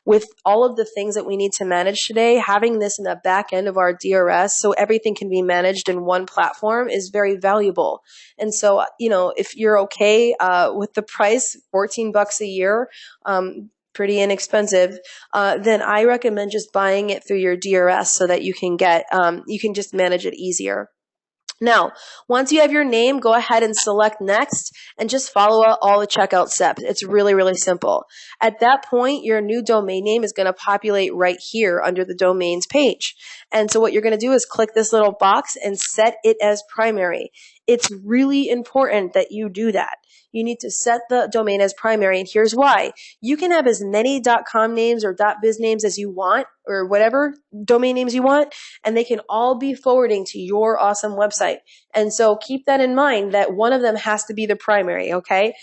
S1: with all of the things that we need to manage today, having this in the back end of our DRS so everything can be managed in one platform is very valuable. And so, if you're okay with the price, $14 a year, pretty inexpensive, then I recommend just buying it through your DRS so that you can just manage it easier. Now, once you have your name, go ahead and select Next and just follow all the checkout steps. It's really, really simple. At that point, your new domain name is going to populate right here under the domains page. And so what you're going to do is click this little box and set it as primary. It's really important that you do that. You need to set the domain as primary, and here's why. You can have as many .com names or .biz names as you want, or whatever domain names you want, and they can all be forwarding to your awesome website. And so keep that in mind, that one of them has to be the primary, okay?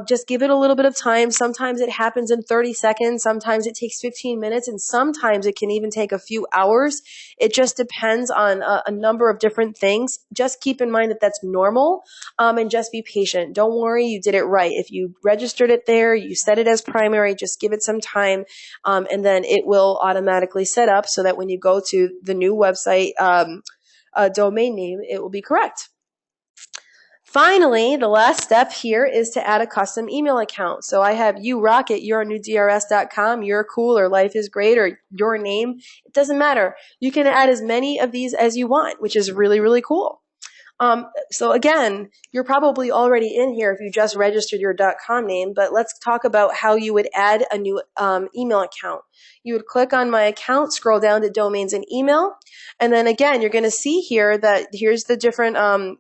S1: Just give it a little bit of time. Sometimes it happens in 30 seconds. Sometimes it takes 15 minutes, and sometimes it can even take a few hours. It just depends on a number of different things. Just keep in mind that that's normal, and just be patient. Don't worry, you did it right. If you registered it there, you set it as primary, just give it some time, and then it will automatically set up so that when you go to the new website domain name, it will be correct. Finally, the last step here is to add a custom email account. So I have you rock it, youronewdrs.com, you're cool, or life is great, or your name. It doesn't matter. You can add as many of these as you want, which is really, really cool. So again, you're probably already in here if you just registered your .com name, but let's talk about how you would add a new email account. You would click on My Account, scroll down to Domains and Email, and then again, you're going to see here that here's the different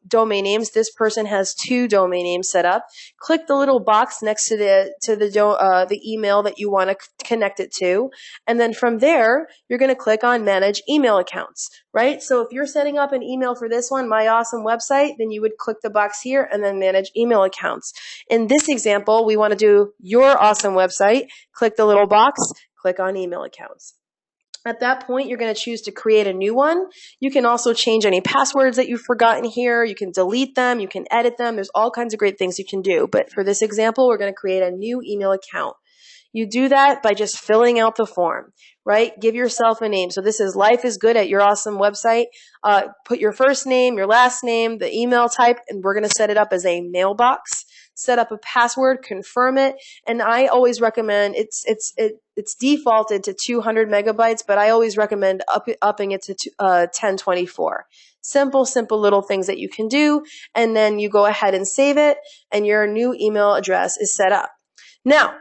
S1: domain names. This person has 2 domain names set up. Click the little box next to the email that you want to connect it to, and then from there, you're going to click on Manage Email Accounts, right? So if you're setting up an email for this one, My Awesome Website, then you would click the box here and then Manage Email Accounts. In this example, we want to do Your Awesome Website. Click the little box, click on Email Accounts. At that point, you're going to choose to create a new one. You can also change any passwords that you've forgotten here. You can delete them. You can edit them. There's all kinds of great things you can do. But for this example, we're going to create a new email account. You do that by just filling out the form, right? Give yourself a name. So this is Life is Good at Your Awesome Website. Put your first name, your last name, the email type, and we're going to set it up as a mailbox. Set up a password, confirm it, and I always recommend it's defaulted to 200 megabytes, but I always recommend upping it to 1024. Simple little things that you can do, and then you go ahead and save it, and your new email address is set up. Now,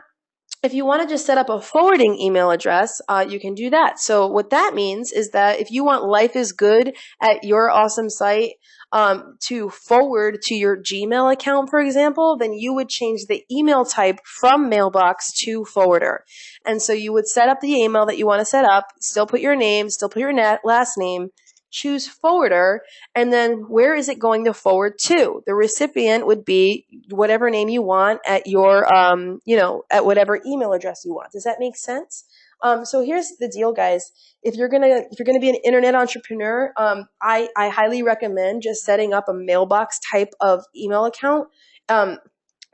S1: If you want to just set up a forwarding email address, you can do that. So what that means is that if you want Life is Good at Your Awesome Site to forward to your Gmail account, for example, then you would change the email type from mailbox to forwarder. And so you would set up the email that you want to set up, still put your name, still put your last name, choose forwarder, and then where is it going to forward to? The recipient would be whatever name you want at your, at whatever email address you want. Does that make sense? So here's the deal, guys. If you're gonna be an internet entrepreneur, I highly recommend just setting up a mailbox type of email account.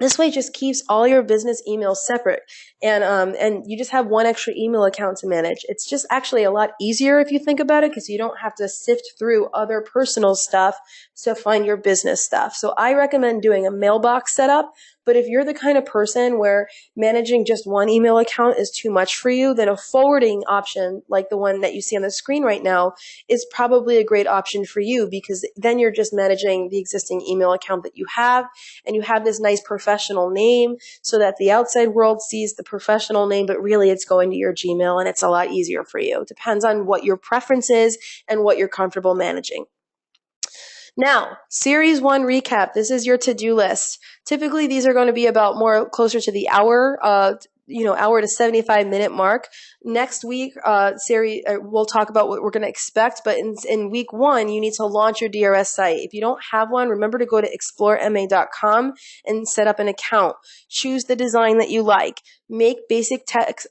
S1: This way, it just keeps all your business emails separate, and you just have one extra email account to manage. It's just actually a lot easier if you think about it, because you don't have to sift through other personal stuff to find your business stuff. So I recommend doing a mailbox setup. But if you're the kind of person where managing just one email account is too much for you, then a forwarding option like the one that you see on the screen right now is probably a great option for you, because then you're just managing the existing email account that you have, and you have this nice professional name so that the outside world sees the professional name, but really it's going to your Gmail, and it's a lot easier for you. It depends on what your preference is and what you're comfortable managing. Now, Series 1 recap. This is your to-do list. Typically, these are going to be about more closer to the hour to 75-minute mark. Next week, we'll talk about what we're going to expect, but in week 1, you need to launch your DRS site. If you don't have one, remember to go to explorema.com and set up an account. Choose the design that you like. Make basic text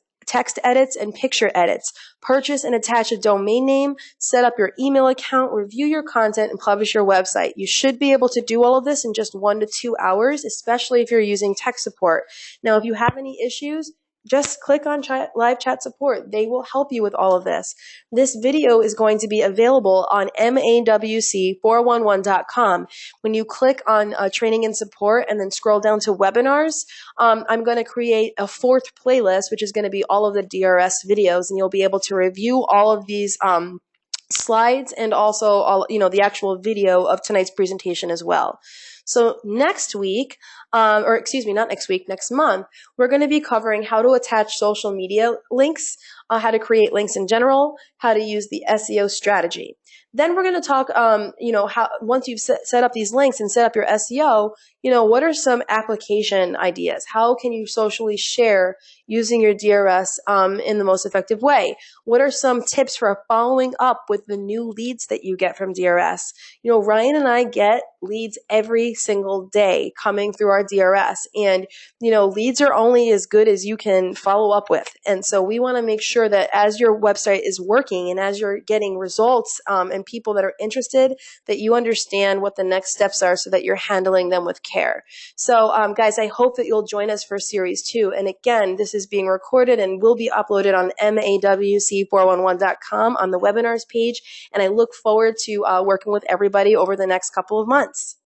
S1: edits and picture edits. Purchase and attach a domain name, set up your email account, review your content, and publish your website. You should be able to do all of this in just 1 to 2 hours, especially if you're using tech support. Now, if you have any issues, just click on live chat support. They will help you with all of this. This video is going to be available on mawc411.com. When you click on training and support and then scroll down to webinars, I'm going to create a 4th playlist, which is going to be all of the DRS videos, and you'll be able to review all of these slides and also the actual video of tonight's presentation as well. So next week, next month, we're going to be covering how to attach social media links, how to create links in general, how to use the SEO strategy. Then we're going to talk, how once you've set up these links and set up your SEO, what are some application ideas? How can you socially share using your DRS in the most effective way? What are some tips for following up with the new leads that you get from DRS? Ryan and I get leads every single day coming through our DRS, and leads are only as good as you can follow up with. And so we want to make sure that as your website is working and as you're getting results and people that are interested, that you understand what the next steps are so that you're handling them with care. So guys, I hope that you'll join us for Series 2. And again, this is being recorded and will be uploaded on mawc411.com on the webinars page. And I look forward to working with everybody over the next couple of months.